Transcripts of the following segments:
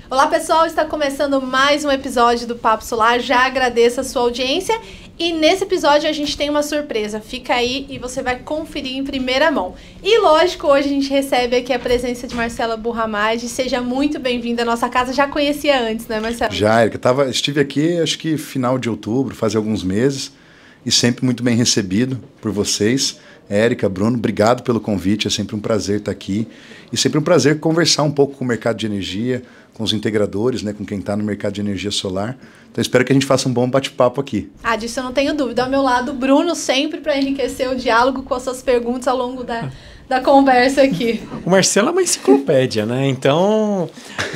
Olá pessoal, está começando mais um episódio do Papo Solar, já agradeço a sua audiência e nesse episódio a gente tem uma surpresa, fica aí e você vai conferir em primeira mão. E lógico, hoje a gente recebe aqui a presença de Marcela Burramage, seja muito bem-vinda à nossa casa, já conhecia antes, né Marcela? Já, Érica, estive aqui acho que final de outubro, faz alguns meses e sempre muito bem recebido por vocês. Érica, Bruno, obrigado pelo convite, é sempre um prazer estar aqui e sempre um prazer conversar um pouco com o mercado de energia, com os integradores, né, com quem está no mercado de energia solar. Então espero que a gente faça um bom bate-papo aqui. Disso eu não tenho dúvida. Ao meu lado, Bruno, sempre para enriquecer o diálogo com as suas perguntas ao longo da conversa aqui. O Marcelo é uma enciclopédia, né? Então,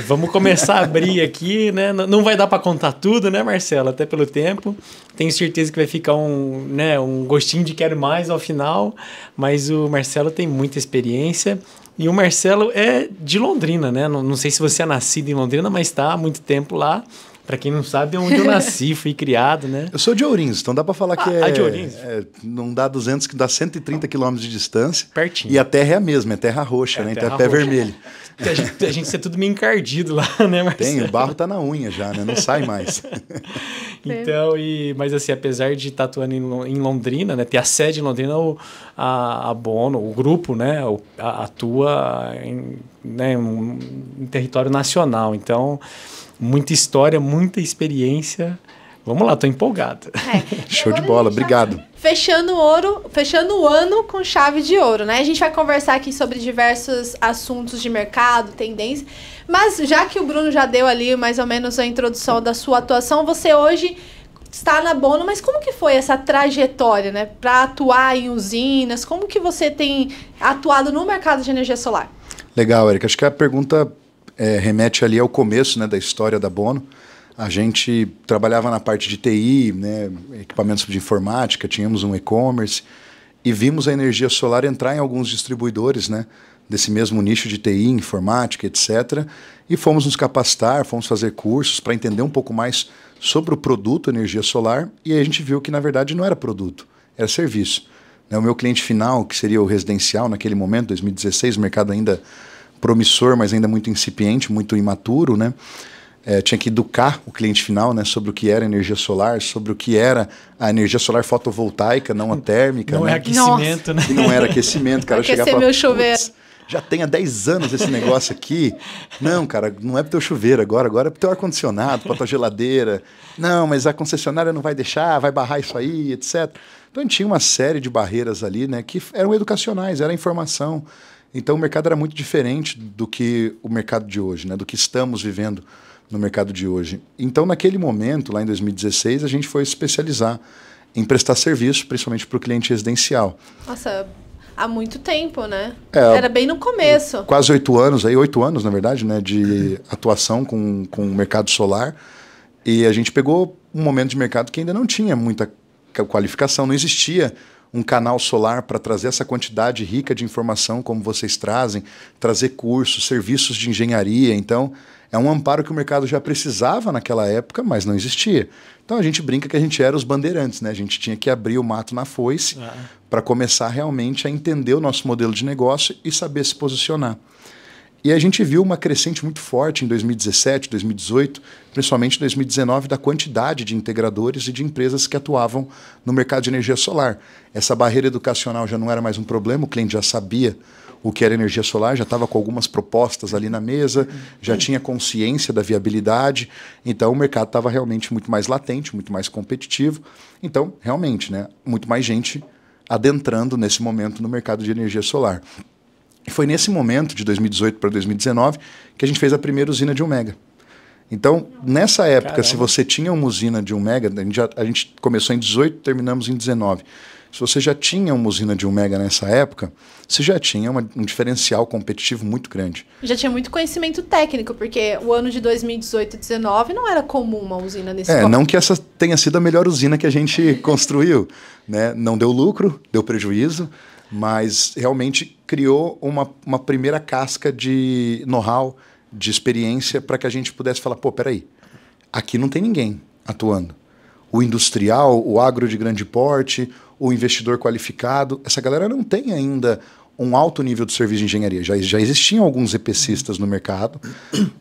vamos começar a abrir aqui, né? Não vai dar para contar tudo, né, Marcelo? Até pelo tempo. Tenho certeza que vai ficar um gostinho de quero mais ao final, mas o Marcelo tem muita experiência. E o Marcelo é de Londrina, né? Não sei se você é nascido em Londrina, mas está há muito tempo lá. Para quem não sabe, é onde eu nasci, fui criado, né? Eu sou de Ourinhos, então dá para falar que de Ourinhos? Não dá 200, que dá 130 quilômetros de distância. Pertinho. E a terra é a mesma, é terra roxa, né? Então é pé vermelho. A gente é tudo meio encardido lá, né, Marcelo? Tem, o barro tá na unha já, né? Não sai mais. Então, mas assim, apesar de estar atuando em Londrina, né, ter a sede em Londrina, a Bono, o grupo, né, atua em território nacional. Então, muita história, muita experiência. Vamos lá, tô empolgado. Show de bola, obrigado. Fechando o ano com chave de ouro, né? A gente vai conversar aqui sobre diversos assuntos de mercado, tendência, mas já que o Bruno já deu ali mais ou menos a introdução da sua atuação, você hoje está na Bono, mas como que foi essa trajetória, né? Para atuar em usinas, como que você tem atuado no mercado de energia solar? Legal, Érica, acho que a pergunta remete ali ao começo, né, da história da Bono. A gente trabalhava na parte de TI, né, equipamentos de informática, tínhamos um e-commerce e vimos a energia solar entrar em alguns distribuidores, né, desse mesmo nicho de TI, informática, etc. E fomos nos capacitar, fomos fazer cursos para entender um pouco mais sobre o produto energia solar e aí a gente viu que, na verdade, não era produto, era serviço. O meu cliente final, que seria o residencial naquele momento, 2016, o mercado ainda promissor, mas ainda muito incipiente, muito imaturo, né? Tinha que educar o cliente final, né, sobre o que era energia solar, sobre o que era a energia solar fotovoltaica, não a térmica. Não, né? É aquecimento, né? E não era aquecimento, cara. Aquecer meu chuveiro. Já tem há 10 anos esse negócio aqui. Não, cara, não é pro teu chuveiro agora é pro teu ar-condicionado, pra tua geladeira. Não, mas a concessionária não vai deixar, vai barrar isso aí, etc. Então a gente tinha uma série de barreiras ali, né, que eram educacionais, era informação. Então o mercado era muito diferente do que o mercado de hoje, né, do que estamos vivendo no mercado de hoje. Então, naquele momento, lá em 2016, a gente foi especializar em prestar serviço, principalmente para o cliente residencial. Nossa, há muito tempo, né? Era bem no começo. Quase 8 anos, 8 anos, na verdade, né, de atuação com o mercado solar. E a gente pegou um momento de mercado que ainda não tinha muita qualificação, não existia um canal solar para trazer essa quantidade rica de informação como vocês trazem, trazer cursos, serviços de engenharia. Então, é um amparo que o mercado já precisava naquela época, mas não existia. Então, a gente brinca que a gente era os bandeirantes, né? A gente tinha que abrir o mato na foice para começar realmente a entender o nosso modelo de negócio e saber se posicionar. E a gente viu uma crescente muito forte em 2017, 2018, principalmente em 2019, da quantidade de integradores e de empresas que atuavam no mercado de energia solar. Essa barreira educacional já não era mais um problema, o cliente já sabia o que era energia solar, já estava com algumas propostas ali na mesa, já tinha consciência da viabilidade, então o mercado estava realmente muito mais latente, muito mais competitivo. Então, realmente, né, muito mais gente adentrando nesse momento no mercado de energia solar. E foi nesse momento, de 2018 para 2019, que a gente fez a primeira usina de 1 mega. Então, nessa época, Caramba. Se você tinha uma usina de 1 mega, a gente começou em 18, terminamos em 19. Se você já tinha uma usina de 1 mega nessa época, você já tinha um diferencial competitivo muito grande. Já tinha muito conhecimento técnico, porque o ano de 2018 e 2019 não era comum uma usina nesse tipo. Não que essa tenha sido a melhor usina que a gente construiu, né? Não deu lucro, deu prejuízo, mas realmente criou uma primeira casca de know-how, de experiência, para que a gente pudesse falar, pô, peraí, aqui não tem ninguém atuando. O industrial, o agro de grande porte, o investidor qualificado, essa galera não tem ainda um alto nível de serviço de engenharia. Já existiam alguns EPCistas no mercado,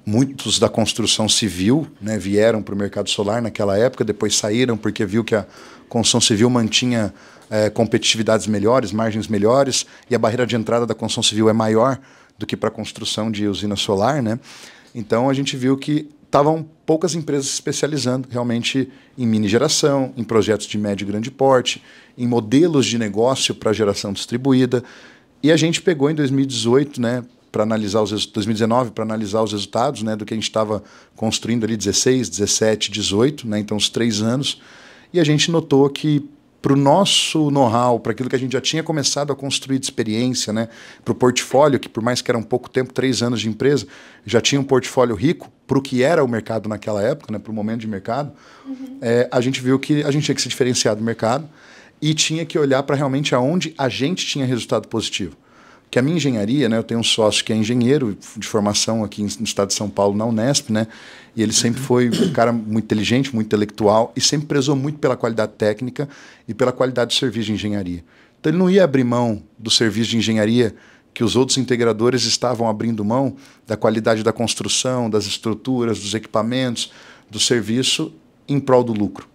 muitos da construção civil, né, vieram para o mercado solar naquela época, depois saíram porque viu que a construção civil mantinha competitividades melhores, margens melhores, e a barreira de entrada da construção civil é maior do que para a construção de usina solar, né? Então a gente viu que estavam poucas empresas se especializando realmente em mini geração, em projetos de médio e grande porte, em modelos de negócio para geração distribuída. E a gente pegou em 2018, né, para analisar 2019, para analisar os resultados, né, do que a gente estava construindo ali 16, 17, 18, né, então os 3 anos. E a gente notou que para o nosso know-how, para aquilo que a gente já tinha começado a construir de experiência, né, para o portfólio, que por mais que era um pouco tempo, 3 anos de empresa, já tinha um portfólio rico para o que era o mercado naquela época, né, para o momento de mercado, a gente viu que a gente tinha que se diferenciar do mercado e tinha que olhar para realmente aonde a gente tinha resultado positivo. Que a minha engenharia, né, eu tenho um sócio que é engenheiro de formação aqui no estado de São Paulo, na Unesp, né, e ele sempre foi um cara muito inteligente, muito intelectual e sempre prezou muito pela qualidade técnica e pela qualidade do serviço de engenharia. Então ele não ia abrir mão do serviço de engenharia que os outros integradores estavam abrindo mão da qualidade da construção, das estruturas, dos equipamentos, do serviço em prol do lucro.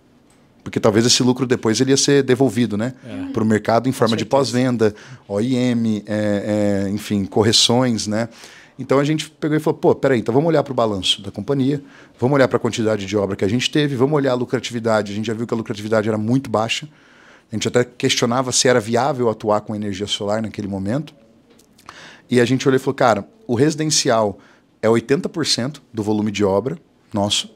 Porque talvez esse lucro depois ele ia ser devolvido, né, para o mercado em forma de pós-venda, OIM, enfim, correções, né? Então a gente pegou e falou, pô, peraí, então vamos olhar para o balanço da companhia, vamos olhar para a quantidade de obra que a gente teve, vamos olhar a lucratividade. A gente já viu que a lucratividade era muito baixa, a gente até questionava se era viável atuar com energia solar naquele momento. E a gente olhou e falou, cara, o residencial é 80% do volume de obra nosso,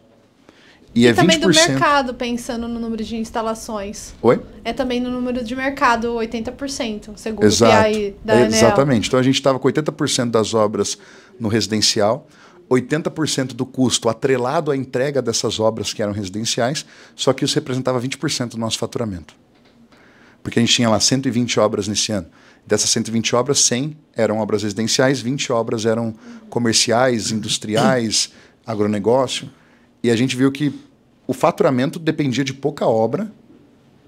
e é também 20%... do mercado, pensando no número de instalações. Oi? É também no número de mercado, 80%, segundo Exato. o PI da ANEEL. Exatamente. Então a gente estava com 80% das obras no residencial, 80% do custo atrelado à entrega dessas obras que eram residenciais, só que isso representava 20% do nosso faturamento. Porque a gente tinha lá 120 obras nesse ano. Dessas 120 obras, 100 eram obras residenciais, 20 obras eram comerciais, industriais, agronegócio. E a gente viu que o faturamento dependia de pouca obra,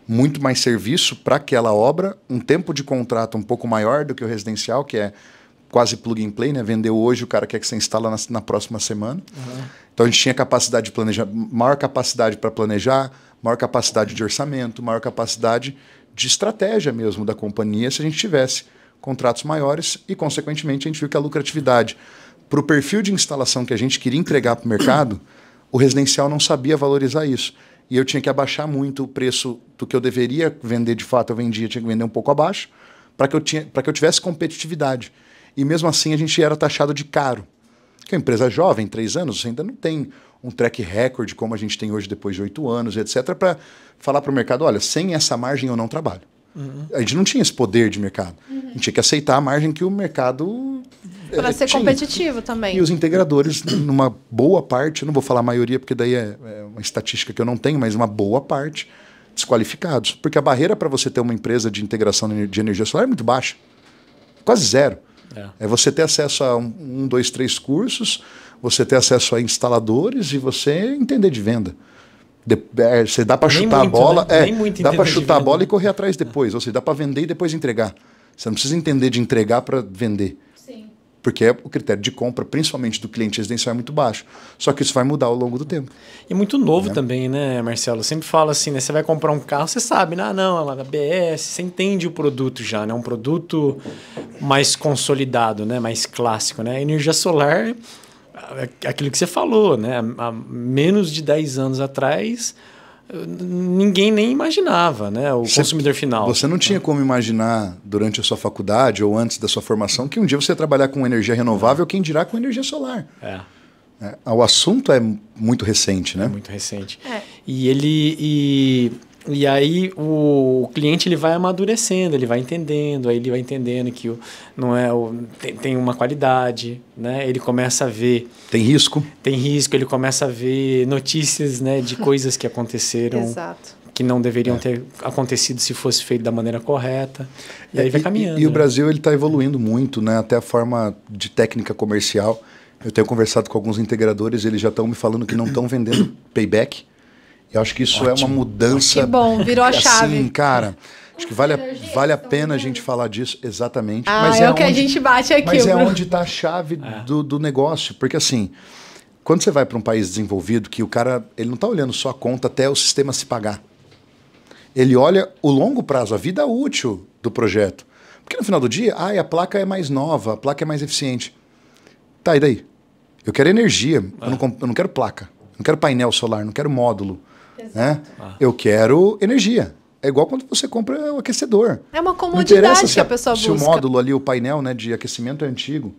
muito mais serviço para aquela obra, um tempo de contrato um pouco maior do que o residencial, que é quase plug and play, né? Vendeu hoje, o cara quer que você instala na próxima semana. Então a gente tinha capacidade de planejar, maior capacidade para planejar, maior capacidade de orçamento, maior capacidade de estratégia mesmo da companhia se a gente tivesse contratos maiores e, consequentemente, a gente viu que a lucratividade para o perfil de instalação que a gente queria entregar para o mercado, o residencial não sabia valorizar isso. E eu tinha que abaixar muito o preço do que eu deveria vender de fato, eu vendia, tinha que vender um pouco abaixo, para que eu tivesse competitividade. E mesmo assim a gente era taxado de caro. Porque a empresa jovem, 3 anos, você ainda não tem um track record como a gente tem hoje depois de 8 anos, etc., para falar para o mercado, olha, sem essa margem eu não trabalho. A gente não tinha esse poder de mercado. A gente tinha que aceitar a margem que o mercado para ser tinha. Competitivo também. E os integradores, numa boa parte, eu não vou falar a maioria, porque daí é uma estatística que eu não tenho, mas uma boa parte, desqualificados. Porque a barreira para você ter uma empresa de integração de energia solar é muito baixa. Quase zero. É você ter acesso a 1, 2, 3 cursos, você ter acesso a instaladores e você entender de venda. Você dá para chutar muito, a bola, né? Dá para chutar a bola e correr atrás depois. Ou seja, dá para vender e depois entregar. Você não precisa entender de entregar para vender. Sim. Porque o critério de compra, principalmente do cliente residencial, é muito baixo. Só que isso vai mudar ao longo do tempo. E muito novo também, né, Marcelo? Eu sempre falo assim, né? Você vai comprar um carro, você sabe, né? Não, é uma ABS, você entende o produto já, né? Um produto mais consolidado, né? Mais clássico, né? A energia solar, aquilo que você falou, né? Há menos de 10 anos atrás, ninguém nem imaginava, né? O consumidor final. Você não tinha como imaginar durante a sua faculdade ou antes da sua formação que um dia você ia trabalhar com energia renovável, quem dirá com energia solar. O assunto é muito recente, né? É muito recente. E aí o cliente ele vai amadurecendo, ele vai entendendo, aí ele vai entendendo que não é tem uma qualidade, né? Ele começa a ver... Tem risco, ele começa a ver notícias, né, de coisas que aconteceram. Exato. Que não deveriam ter acontecido se fosse feito da maneira correta. E aí vai caminhando. E o Brasil está evoluindo muito, né? Até a forma de técnica comercial. Eu tenho conversado com alguns integradores, eles já estão me falando que não estão vendendo payback. Eu acho que isso é uma mudança. Que bom, virou a chave. Assim, cara, Acho que vale a pena a gente falar disso, exatamente. Mas é o que a gente bate aqui. Mas é onde está a chave do negócio. Porque assim, quando você vai para um país desenvolvido, que o cara ele não está olhando só a conta até o sistema se pagar. Ele olha o longo prazo, a vida útil do projeto. Porque no final do dia, a placa é mais nova, a placa é mais eficiente. Tá, e daí? Eu quero energia, eu não quero placa, não quero painel solar, não quero módulo. Né? Eu quero energia. É igual quando você compra o aquecedor. É uma comodidade que a pessoa busca. Se o módulo ali, o painel, né, de aquecimento é antigo,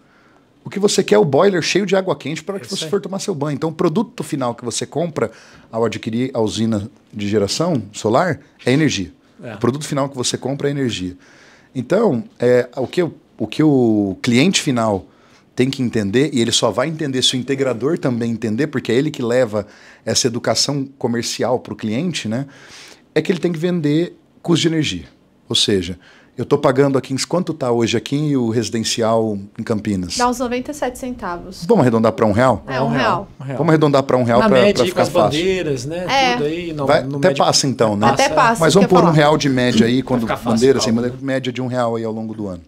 o que você quer é o boiler cheio de água quente para que você for tomar seu banho. Então, o produto final que você compra ao adquirir a usina de geração solar é energia. O produto final que você compra é energia. Então, o que o cliente final tem que entender, e ele só vai entender se o integrador também entender, porque é ele que leva essa educação comercial para o cliente, né? É que ele tem que vender custo de energia. Ou seja, eu estou pagando aqui, quanto está hoje aqui o residencial em Campinas? Dá uns 97 centavos. Vamos arredondar para R$1? É R$1. Vamos arredondar para R$1 para ficar fácil. Bandeiras, né? Tudo aí. Até passa então, né? Até passa. Mas vamos pôr R$1 de média aí, quando bandeira, assim, média de R$1 aí ao longo do ano.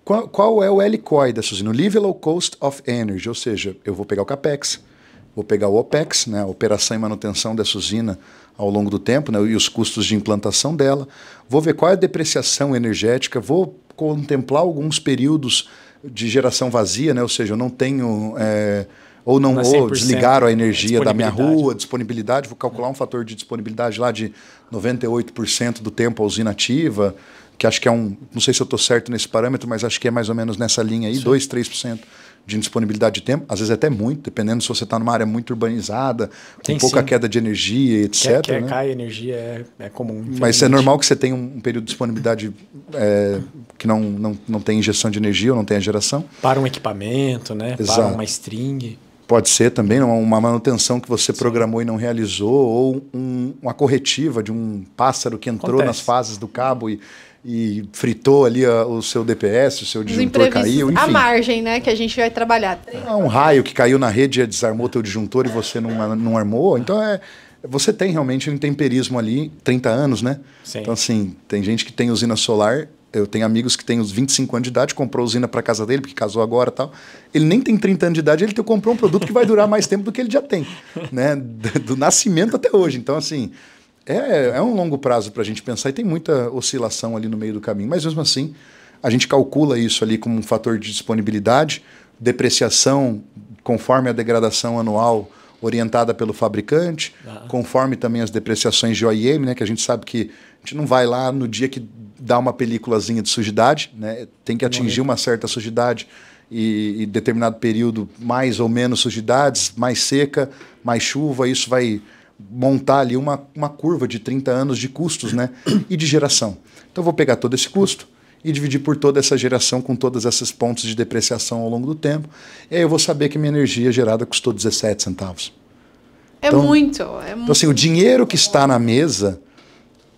Qual é o LCOE dessa usina? O Level Cost of Energy, ou seja, eu vou pegar o CAPEX, vou pegar o OPEX, né, a operação e manutenção dessa usina ao longo do tempo, né, e os custos de implantação dela, vou ver qual é a depreciação energética, vou contemplar alguns períodos de geração vazia, né, ou seja, eu não tenho... ou desligaram a energia da minha rua, disponibilidade, vou calcular um fator de disponibilidade lá de 98% do tempo a usina ativa, que acho que é não sei se eu estou certo nesse parâmetro, mas acho que é mais ou menos nessa linha aí, 2, 3% de disponibilidade de tempo, às vezes até muito, dependendo se você está numa área muito urbanizada, com pouca queda de energia, etc. Né? Cai energia é comum. Mas é normal que você tenha um período de disponibilidade que não tem injeção de energia ou não tem a geração. Para um equipamento, né? Exato. Para uma string. Pode ser também uma manutenção que você programou e não realizou, ou uma corretiva de um pássaro que entrou nas fases do cabo e fritou ali o seu DPS, o seu disjuntor caiu, enfim. A margem, né, que a gente vai trabalhar. Um raio que caiu na rede e desarmou o teu disjuntor e você não armou. Então, você tem realmente um intemperismo ali, 30 anos, né? Sim. Então, assim, tem gente que tem usina solar, eu tenho amigos que têm uns 25 anos de idade, comprou usina para casa dele, porque casou agora e tal. Ele nem tem 30 anos de idade, ele comprou um produto que vai durar mais tempo do que ele já tem, né? Do nascimento até hoje. Então, assim... É um longo prazo para a gente pensar e tem muita oscilação ali no meio do caminho. Mas mesmo assim, a gente calcula isso ali como um fator de disponibilidade, depreciação conforme a degradação anual orientada pelo fabricante, conforme também as depreciações de OIM, né, que a gente sabe que a gente não vai lá no dia que dá uma películazinha de sujidade, né, tem que atingir uma certa sujidade e determinado período mais ou menos sujidades, mais seca, mais chuva, isso vai... montar ali uma curva de 30 anos de custos, né? E de geração. Então eu vou pegar todo esse custo e dividir por toda essa geração com todos esses pontos de depreciação ao longo do tempo. E aí eu vou saber que minha energia gerada custou 17 centavos. Então, muito. Então assim, o dinheiro que está na mesa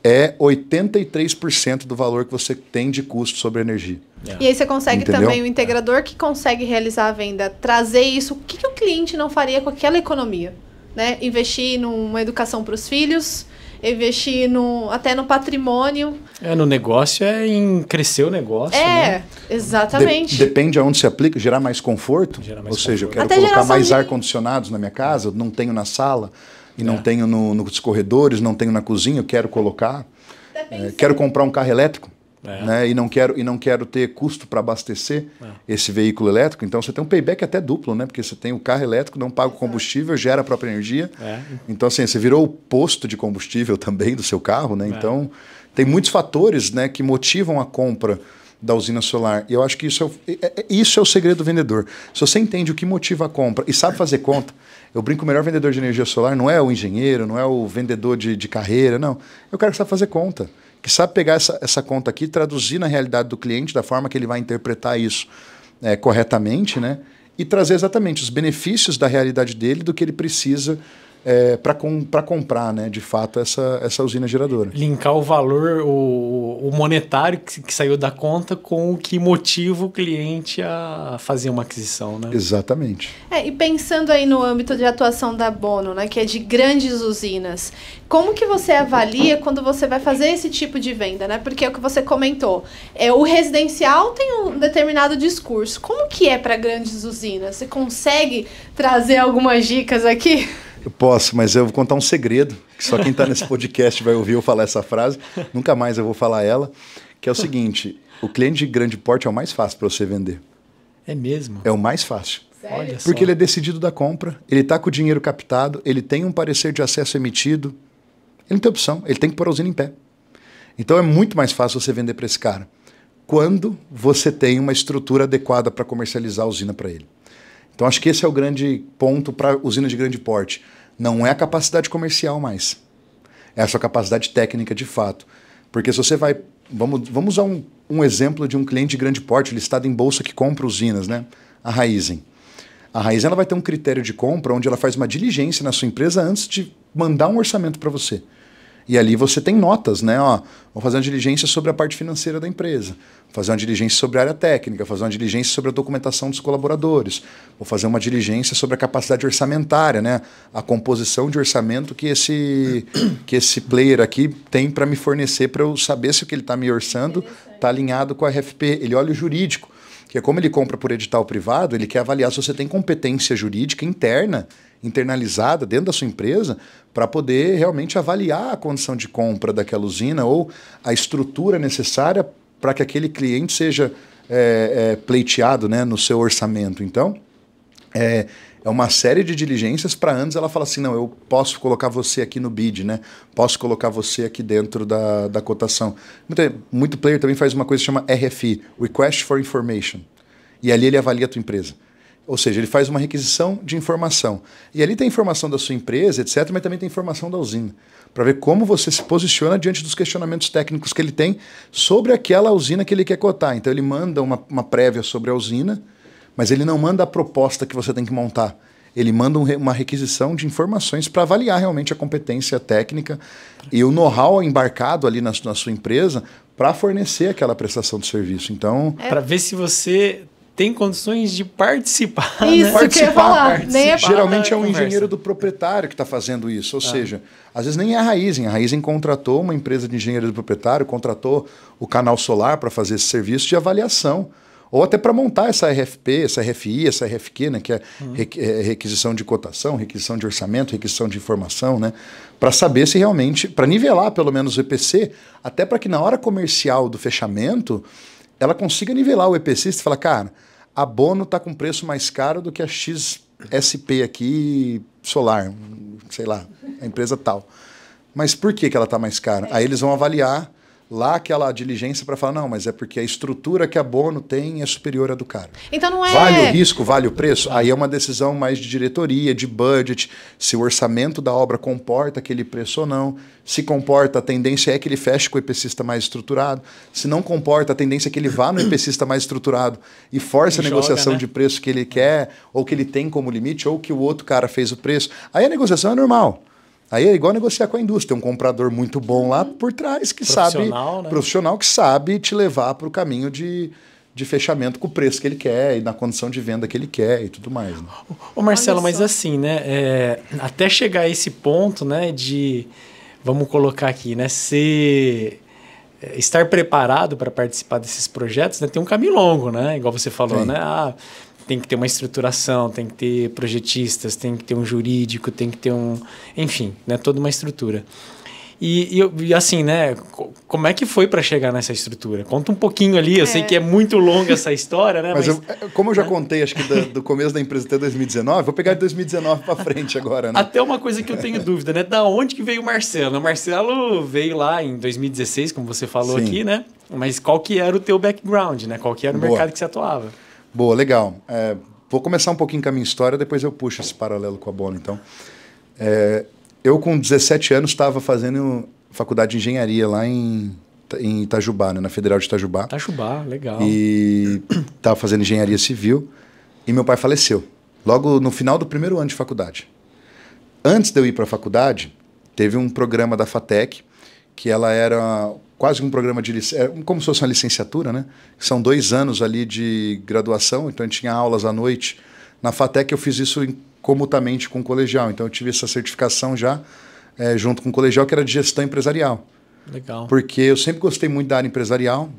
é 83% do valor que você tem de custo sobre a energia. E aí você consegue também, o integrador que consegue realizar a venda, trazer isso. O que o cliente não faria com aquela economia? Né? Investir numa educação para os filhos, investir até no patrimônio. No negócio em crescer o negócio. Né? Exatamente. Depende aonde se aplica, gerar mais conforto. Ou seja, eu quero colocar mais ar-condicionados na minha casa, eu não tenho na sala, e não tenho nos corredores, não tenho na cozinha, eu quero colocar. Quero comprar um carro elétrico. Né? E não quero ter custo para abastecer esse veículo elétrico. Então você tem um payback até duplo, né? Porque você tem o carro elétrico, não paga o combustível, gera a própria energia. Então assim, você virou o posto de combustível também do seu carro, né? Então tem muitos fatores, né, que motivam a compra da usina solar. E eu acho que isso é o segredo do vendedor. Se você entende o que motiva a compra e sabe fazer conta, eu brinco, o melhor vendedor de energia solar não é o engenheiro, não é o vendedor de carreira, não. Eu quero que sabe fazer conta. Que sabe pegar essa conta aqui, traduzir na realidade do cliente, da forma que ele vai interpretar isso corretamente, né? E trazer exatamente os benefícios da realidade dele, do que ele precisa para comprar, né, de fato, essa usina geradora. Linkar o valor, o monetário que saiu da conta com o que motiva o cliente a fazer uma aquisição, né? Exatamente. E pensando aí no âmbito de atuação da Bono, né, que é de grandes usinas, como que você avalia quando você vai fazer esse tipo de venda, né? Porque é o que você comentou, o residencial tem um determinado discurso. Como que é para grandes usinas? Você consegue trazer algumas dicas aqui? Eu posso, mas eu vou contar um segredo, que só quem está nesse podcast vai ouvir eu falar essa frase, nunca mais eu vou falar ela, que é o seguinte, o cliente de grande porte é o mais fácil para você vender. É mesmo? É o mais fácil. Sério? Olha só. Porque ele é decidido da compra, ele está com o dinheiro captado, ele tem um parecer de acesso emitido, ele não tem opção, ele tem que pôr a usina em pé. Então é muito mais fácil você vender para esse cara, quando você tem uma estrutura adequada para comercializar a usina para ele. Então acho que esse é o grande ponto para usina de grande porte. Não é a capacidade comercial mais. É a sua capacidade técnica de fato. Porque se você vai... Vamos usar um exemplo de um cliente de grande porte listado em bolsa que compra usinas, né? A Raízen. A Raízen ela vai ter um critério de compra onde ela faz uma diligência na sua empresa antes de mandar um orçamento para você. E ali você tem notas, né? Ó, vou fazer uma diligência sobre a parte financeira da empresa, vou fazer uma diligência sobre a área técnica, vou fazer uma diligência sobre a documentação dos colaboradores, vou fazer uma diligência sobre a capacidade orçamentária, né? A composição de orçamento que esse player aqui tem para me fornecer, para eu saber se o que ele está me orçando está alinhado com a RFP. Ele olha o jurídico, que é como ele compra por edital privado, ele quer avaliar se você tem competência jurídica internalizada dentro da sua empresa para poder realmente avaliar a condição de compra daquela usina ou a estrutura necessária para que aquele cliente seja pleiteado, né, no seu orçamento. Então, é uma série de diligências para antes ela fala assim, não, eu posso colocar você aqui no bid, né? Posso colocar você aqui dentro da cotação. Muito player também faz uma coisa que chama RFI, Request for Information. E ali ele avalia a tua empresa. Ou seja, ele faz uma requisição de informação. E ali tem informação da sua empresa, etc., mas também tem informação da usina. Para ver como você se posiciona diante dos questionamentos técnicos que ele tem sobre aquela usina que ele quer cotar. Então ele manda uma prévia sobre a usina, mas ele não manda a proposta que você tem que montar. Ele manda uma requisição de informações para avaliar realmente a competência técnica e o know-how embarcado ali na sua empresa para fornecer aquela prestação de serviço. Então, para ver se você tem condições de participar. Isso, né? que eu ia falar. Geralmente é um engenheiro do proprietário que está fazendo isso. Ou seja, às vezes nem é a Raízen. A Raízen contratou uma empresa de engenheiro do proprietário, contratou o Canal Solar para fazer esse serviço de avaliação. Ou até para montar essa RFP, essa RFI, essa RFQ, né, que é requisição de cotação, requisição de orçamento, requisição de informação, né, para saber se realmente, para nivelar pelo menos o EPC, até para que na hora comercial do fechamento, ela consiga nivelar o EPC e falar, cara, a Bono está com preço mais caro do que a XSP aqui, solar, sei lá, a empresa tal. Mas por que ela está mais cara? Aí eles vão avaliar lá aquela diligência para falar, não, mas é porque a estrutura que a Bono tem é superior à do cara. Então não é... Vale o risco, vale o preço? Aí é uma decisão mais de diretoria, de budget, se o orçamento da obra comporta aquele preço ou não. Se comporta, a tendência é que ele feche com o EPCista mais estruturado. Se não comporta, a tendência é que ele vá no EPCista mais estruturado e force a negociação, né, de preço que ele quer, ou que ele tem como limite, ou que o outro cara fez o preço. Aí a negociação é normal. Aí é igual negociar com a indústria, tem um comprador muito bom lá por trás que sabe, né? Profissional que sabe te levar para o caminho de fechamento com o preço que ele quer e na condição de venda que ele quer e tudo mais. Né? Ô Marcelo, mas assim, né, até chegar a esse ponto, né, de, vamos colocar aqui, né, estar preparado para participar desses projetos, né, tem um caminho longo, né, igual você falou, sim, né, tem que ter uma estruturação, tem que ter projetistas, tem que ter um jurídico, tem que ter enfim, né, toda uma estrutura. E assim, né, como é que foi para chegar nessa estrutura? Conta um pouquinho ali, eu sei que é muito longa essa história, né? Mas como eu já contei, acho que do começo da empresa até 2019, vou pegar de 2019 para frente agora, né? Até uma coisa que eu tenho dúvida, né? Da onde que veio o Marcelo? O Marcelo veio lá em 2016, como você falou, sim, aqui, né? Mas qual que era o teu background, né? Qual que era o mercado que você atuava? Boa, legal. Vou começar um pouquinho com a minha história, depois eu puxo esse paralelo com a Bono, então. Eu, com 17 anos, estava fazendo faculdade de engenharia lá em Itajubá, né, na Federal de Itajubá. Itajubá, legal. E estava fazendo engenharia civil e meu pai faleceu, logo no final do primeiro ano de faculdade. antes de eu ir para a faculdade, teve um programa da FATEC, que ela era quase um programa de como se fosse uma licenciatura, né? São 2 anos ali de graduação, então a gente tinha aulas à noite. Na FATEC eu fiz isso comutamente com o colegial, então eu tive essa certificação já junto com o colegial, que era de gestão empresarial. Legal. Porque eu sempre gostei muito da área empresarial.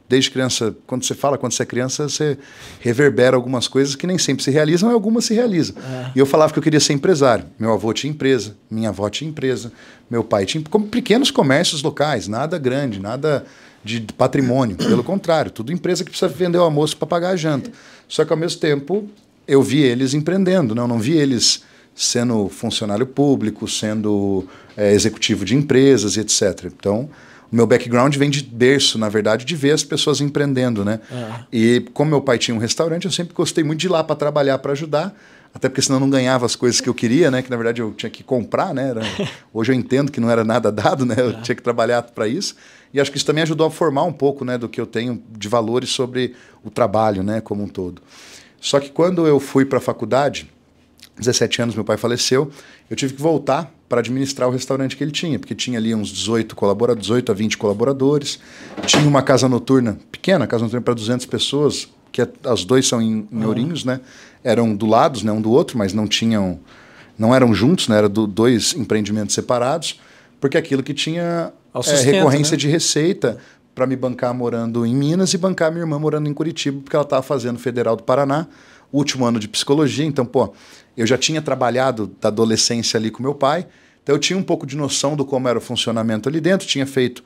Desde criança, quando você é criança, você reverbera algumas coisas que nem sempre se realizam e algumas se realizam. E eu falava que eu queria ser empresário. Meu avô tinha empresa, minha avó tinha empresa, meu pai tinha como pequenos comércios locais, nada grande, nada de patrimônio. Pelo contrário, tudo empresa que precisa vender o almoço para pagar a janta. Só que ao mesmo tempo eu vi eles empreendendo, né? Eu não vi eles sendo funcionário público, sendo executivo de empresas, etc. Então, o meu background vem de berço, na verdade, de ver as pessoas empreendendo, né? E como meu pai tinha um restaurante, eu sempre gostei muito de ir lá para trabalhar, para ajudar, até porque senão eu não ganhava as coisas que eu queria, né? Que na verdade eu tinha que comprar, né? Hoje eu entendo que não era nada dado, né? Eu tinha que trabalhar para isso. E acho que isso também ajudou a formar um pouco, né, do que eu tenho de valores sobre o trabalho, né, como um todo. Só que quando eu fui para a faculdade, 17 anos, meu pai faleceu, eu tive que voltar para administrar o restaurante que ele tinha, porque tinha ali uns 18 a 20 colaboradores, tinha uma casa noturna pequena, casa noturna para 200 pessoas, que as 2 são em Ourinhos, né? Eram do lado, né, um do outro, mas não eram juntos, né? Eram 2 empreendimentos separados, porque aquilo que tinha recorrência, né, de receita para me bancar morando em Minas e bancar minha irmã morando em Curitiba, porque ela estava fazendo Federal do Paraná, último ano de psicologia, então, eu já tinha trabalhado da adolescência ali com meu pai, então eu tinha um pouco de noção do como era o funcionamento ali dentro, tinha feito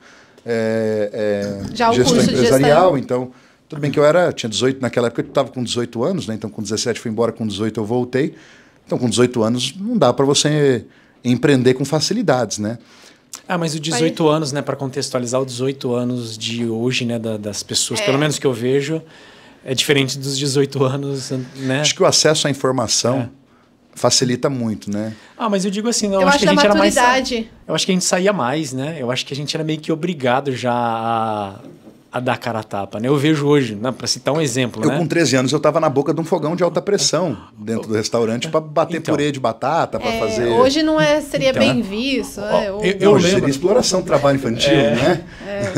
gestão empresarial, então, tudo bem que tinha 18, naquela época eu estava com 18 anos, né, então com 17 fui embora, com 18 eu voltei, então com 18 anos não dá para você empreender com facilidades, né? Mas o 18 anos, né, para contextualizar, o 18 anos de hoje, né, das pessoas, pelo menos que eu vejo, é diferente dos 18 anos, né? Acho que o acesso à informação facilita muito, né? Mas eu digo assim, eu acho que a gente era mais... Eu acho que a gente saía mais, né? Eu acho que a gente era meio que obrigado já a dar cara a tapa, né? Eu vejo hoje, né, para citar um exemplo, né? Com 13 anos eu estava na boca de um fogão de alta pressão dentro do restaurante para bater purê de batata, para fazer... Hoje não seria bem visto. Eu lembro. Seria exploração do trabalho infantil, né?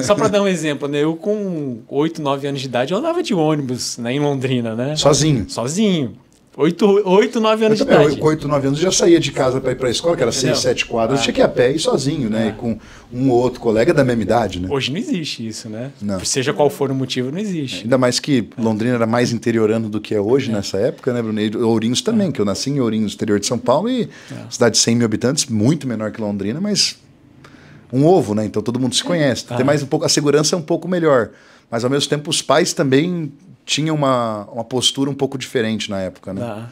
Só para dar um exemplo, né? Eu com 8, 9 anos de idade, eu andava de ônibus, né, em Londrina, né? Sozinho. 8, 9 anos de idade. Com 8, 9 anos eu já saía de casa para ir para a escola, que era 6, 7 quadras, eu tinha que ir a pé e sozinho, né? E com um ou outro colega da mesma idade, né? Hoje não existe isso, né? Não. Seja qual for o motivo, não existe. Ainda mais que Londrina era mais interiorano do que é hoje nessa época, né, Bruno? E Ourinhos também, que eu nasci em Ourinhos, interior de São Paulo, e cidade de 100 mil habitantes, muito menor que Londrina, mas um ovo, né? Então todo mundo se conhece. Tem mais um pouco, a segurança é um pouco melhor, mas ao mesmo tempo os pais também tinham uma postura um pouco diferente na época, né?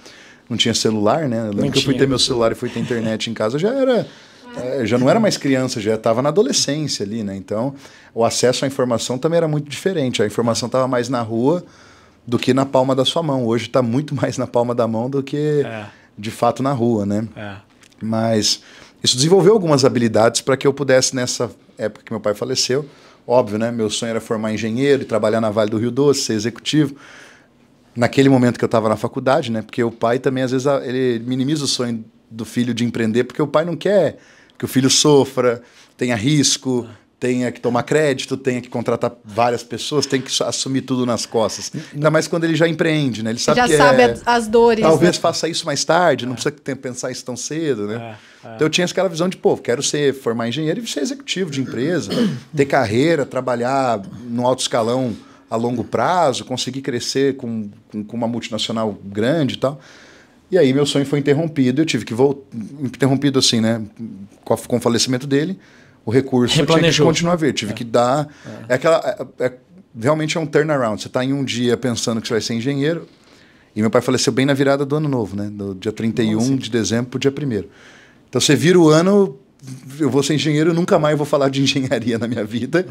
Não tinha celular, né? Eu lembro que eu fui ter meu celular e fui ter internet em casa, já não era mais criança, já estava na adolescência ali, né? Então, o acesso à informação também era muito diferente. A informação estava mais na rua do que na palma da sua mão. Hoje está muito mais na palma da mão do que, de fato, na rua, né? Mas isso desenvolveu algumas habilidades para que eu pudesse, nessa época que meu pai faleceu, óbvio, né? Meu sonho era formar engenheiro e trabalhar na Vale do Rio Doce, ser executivo. Naquele momento que eu estava na faculdade, né? Porque o pai também, às vezes, ele minimiza o sonho do filho de empreender, porque o pai não quer que o filho sofra, tenha risco, tenha que tomar crédito, tenha que contratar várias pessoas, tem que assumir tudo nas costas. Ainda mais quando ele já empreende, né? Ele sabe que sabe as dores. Talvez faça isso mais tarde, não precisa pensar isso tão cedo, né? Então eu tinha aquela visão de, quero formar engenheiro e ser executivo de empresa, ter carreira, trabalhar no alto escalão a longo prazo, conseguir crescer com uma multinacional grande e tal. E aí meu sonho foi interrompido, eu tive que voltar, interrompido assim, né, com o falecimento dele, o recurso eu tinha que continuar a ver, tive que dar, realmente é um turnaround, você está em um dia pensando que você vai ser engenheiro, e meu pai faleceu bem na virada do ano novo, né, do dia 31 de dezembro para o dia 1º. Então você vira o ano, eu vou ser engenheiro, nunca mais vou falar de engenharia na minha vida,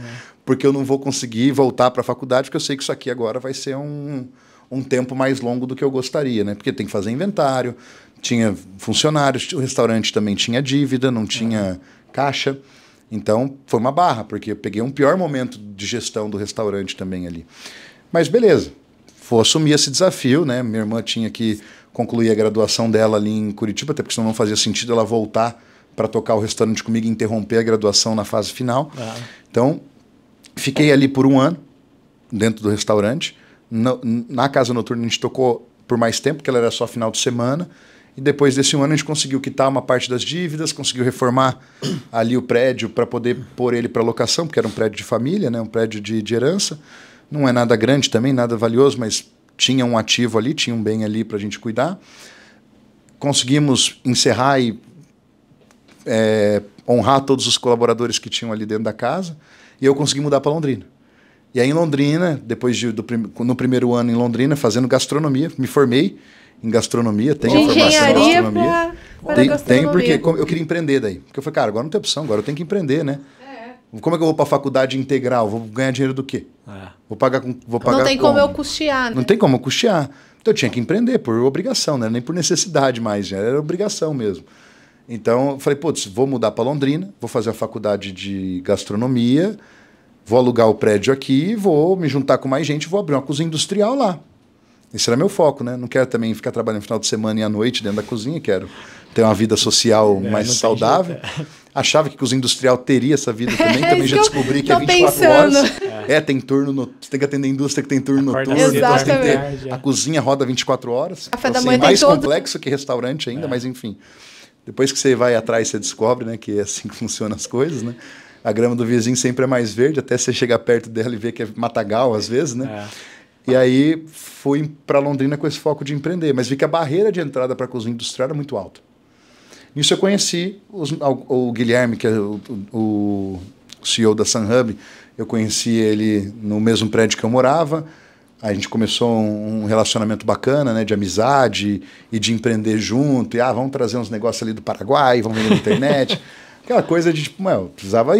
porque eu não vou conseguir voltar para a faculdade, porque eu sei que isso aqui agora vai ser um tempo mais longo do que eu gostaria, né? Porque tem que fazer inventário, tinha funcionários, o restaurante também tinha dívida, não tinha caixa. Então, foi uma barra, porque eu peguei um pior momento de gestão do restaurante também ali. Mas beleza, vou assumir esse desafio, né? Minha irmã tinha que concluir a graduação dela ali em Curitiba, até porque senão não fazia sentido ela voltar para tocar o restaurante comigo e interromper a graduação na fase final. Então, fiquei ali por 1 ano, dentro do restaurante. Na casa noturna a gente tocou por mais tempo, porque ela era só final de semana. E depois desse 1 ano a gente conseguiu quitar uma parte das dívidas, conseguiu reformar ali o prédio para poder pôr ele para locação, porque era um prédio de família, né? Um prédio de herança. Não é nada grande também, nada valioso, mas tinha um ativo ali, tinha um bem ali para a gente cuidar. Conseguimos encerrar e honrar todos os colaboradores que tinham ali dentro da casa, e eu consegui mudar para Londrina. E aí em Londrina, no primeiro ano em Londrina, fazendo gastronomia, me formei em gastronomia, tenho a formação em gastronomia. Tenho porque eu queria empreender daí. Porque eu falei, cara, agora não tem opção, agora eu tenho que empreender, né? Como é que eu vou para a faculdade integral? Vou ganhar dinheiro do quê? Vou pagar não tem como eu custear, né? Não tem como eu custear. Então eu tinha que empreender por obrigação, né? Nem por necessidade mais, era obrigação mesmo. Então eu falei, putz, vou mudar para Londrina, vou fazer a faculdade de gastronomia, vou alugar o prédio aqui, vou me juntar com mais gente, vou abrir uma cozinha industrial lá. Esse era meu foco, né? Não quero também ficar trabalhando no final de semana e à noite dentro da cozinha, quero ter uma vida social mais saudável. Achava que cozinha industrial teria essa vida também já descobri que é 24 horas. Tem turno, você tem que atender a indústria que tem turno noturno. Exatamente. A cozinha roda 24 horas. Café da manhã é mais tem complexo que restaurante ainda, mas enfim. Depois que você vai atrás, você descobre, né, que é assim que funcionam as coisas, né? A grama do vizinho sempre é mais verde, até você chegar perto dela e ver que é matagal às vezes, né? E aí fui para Londrina com esse foco de empreender, mas vi que a barreira de entrada para a cozinha industrial era muito alta. Nisso eu conheci o Guilherme, que é o CEO da SunHub. Eu conheci ele no mesmo prédio que eu morava. A gente começou um relacionamento bacana, né, de amizade e de empreender junto. E vamos trazer uns negócios ali do Paraguai, vamos vender na internet. Aquela coisa de, tipo, precisava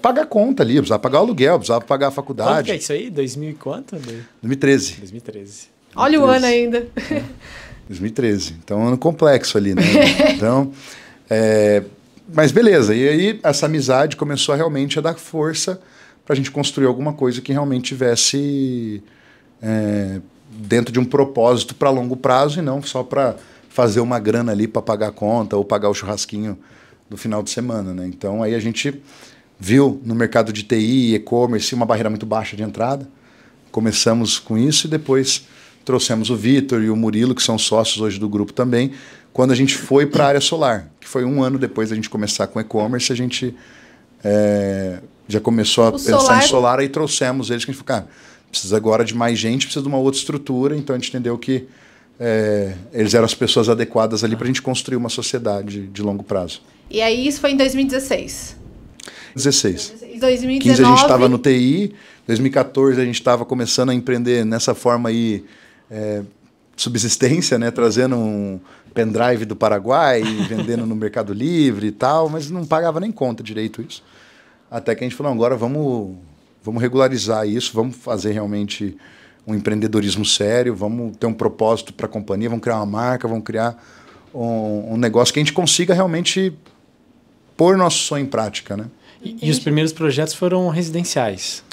pagar conta ali, precisava pagar o aluguel, precisava pagar a faculdade. Quanto que é isso aí? 2000 e quanto? 2013. 2013. Olha o ano ainda. 2013. Então, um ano complexo ali, né? Então, mas beleza. E aí, essa amizade começou realmente a dar força para a gente construir alguma coisa que realmente tivesse dentro de um propósito para longo prazo e não só para fazer uma grana ali para pagar a conta ou pagar o churrasquinho do final de semana, né? Então, aí a gente viu no mercado de TI e e-commerce uma barreira muito baixa de entrada. Começamos com isso e depois trouxemos o Vitor e o Murilo, que são sócios hoje do grupo também, quando a gente foi para a área solar, que foi 1 ano depois da gente começar com e-commerce, a gente já começou a pensar em solar, aí trouxemos eles, que a gente falou, cara, precisa agora de mais gente, precisa de uma outra estrutura, então a gente entendeu que eles eram as pessoas adequadas ali para a gente construir uma sociedade de longo prazo. E aí isso foi em 2016? 16. Em 2019... 15 a gente estava no TI, 2014 a gente estava começando a empreender nessa forma aí, subsistência, né? Trazendo um pendrive do Paraguai, vendendo no Mercado Livre e tal, mas não pagava nem conta direito isso. Até que a gente falou, agora vamos regularizar isso, vamos fazer realmente um empreendedorismo sério, vamos ter um propósito para a companhia, vamos criar uma marca, vamos criar um negócio que a gente consiga realmente pôr nosso sonho em prática, né? E os primeiros projetos foram residenciais?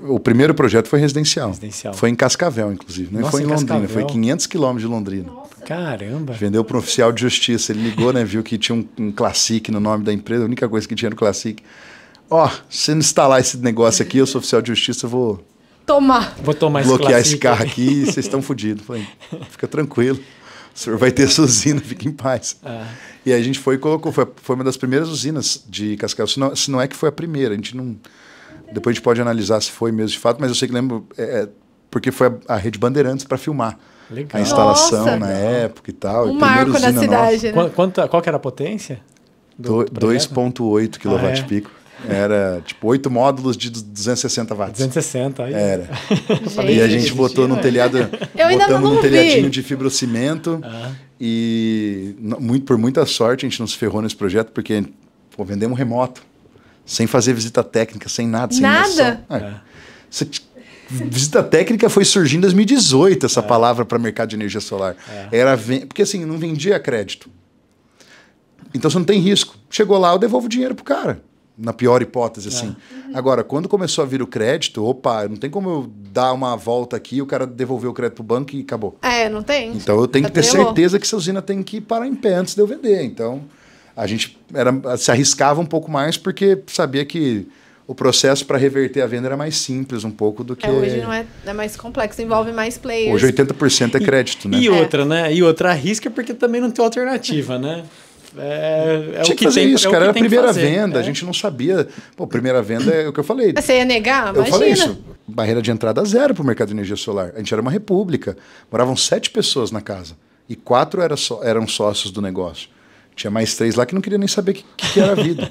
O primeiro projeto foi residencial. Residencial. Foi em Cascavel, inclusive. Não foi em Londrina, Cascavel. Foi 500 quilômetros de Londrina. Nossa. Caramba! Vendeu para um oficial de justiça. Ele ligou, né? Viu que tinha um Classic no nome da empresa. A única coisa que tinha no Classic. Se não instalar esse negócio aqui, eu sou oficial de justiça, vou bloquear esse carro aqui e vocês estão fodidos. Falei, fica tranquilo. O senhor vai ter sua usina, fique em paz. E aí a gente foi e colocou. Foi uma das primeiras usinas de Cascavel. Se não é que foi a primeira. A gente não... Depois a gente pode analisar se foi mesmo de fato, mas eu sei que lembro... porque foi a Rede Bandeirantes para filmar. Legal. A instalação na época e tal. Marco na cidade, né? Qual que era a potência? 2,8 kW-pico. Era tipo 8 módulos de 260 watts. 260, aí. Era. E a gente botou no telhado, botamos num telhadinho de fibrocimento e por muita sorte a gente não se ferrou nesse projeto porque vendemos remoto, sem fazer visita técnica, sem nada, sem nada. Visita técnica foi surgir em 2018 essa palavra para mercado de energia solar. Porque assim, não vendia crédito. Então você não tem risco. Chegou lá, eu devolvo o dinheiro pro cara. na pior hipótese, assim. Agora, quando começou a vir o crédito, opa, não tem como eu dar uma volta aqui, o cara devolver o crédito pro banco e acabou. Não tem. Então eu tenho que ter certeza que essa usina tem que parar em pé antes de eu vender. Então a gente se arriscava um pouco mais porque sabia que o processo para reverter a venda era mais simples um pouco do que... Hoje não é mais complexo, envolve mais players. Hoje 80% é crédito, né? E outra, né? E outra arrisca porque também não tem alternativa, né? Tinha que fazer isso, cara. Era a primeira venda, a gente não sabia. Pô, primeira venda é o que eu falei. Você ia negar? Eu falei isso. Barreira de entrada zero para o mercado de energia solar. A gente era uma república. Moravam 7 pessoas na casa. E 4 eram sócios do negócio. Tinha mais 3 lá que não queria nem saber o que era a vida.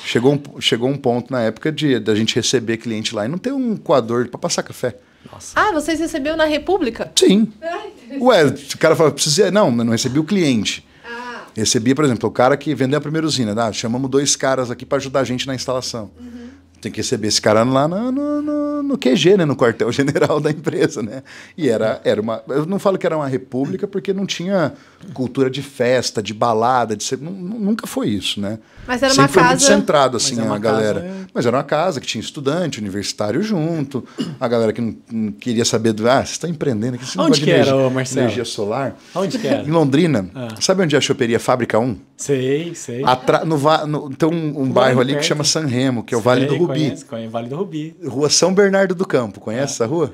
Chegou um ponto na época da gente receber cliente lá e não ter um coador para passar café. Nossa. Vocês receberam na República? Sim. Ué, o cara fala, precisa... Não recebi o cliente. Recebia, por exemplo, o cara que vendeu a primeira usina. Chamamos 2 caras aqui para ajudar a gente na instalação. Tem que receber esse cara lá no QG, né? No quartel-general da empresa, né? E era uma... Eu não falo que era uma república porque não tinha cultura de festa, de balada, nunca foi isso, né? Mas era sempre uma casa... foi muito centrado, assim, a galera. Casa... Mas era uma casa que tinha estudante, universitário junto, a galera que não queria saber do... vocês estão empreendendo aqui. Onde que era, Marcelo? Energia solar. Onde que era? Em Londrina. Sabe onde é a choperia Fábrica 1? Sei. Tem um bairro ali que chama San Remo, que é o Vale do Rubi. Conheço, Vale do Rubi. Rua São Bernardo do Campo. Conhece essa rua?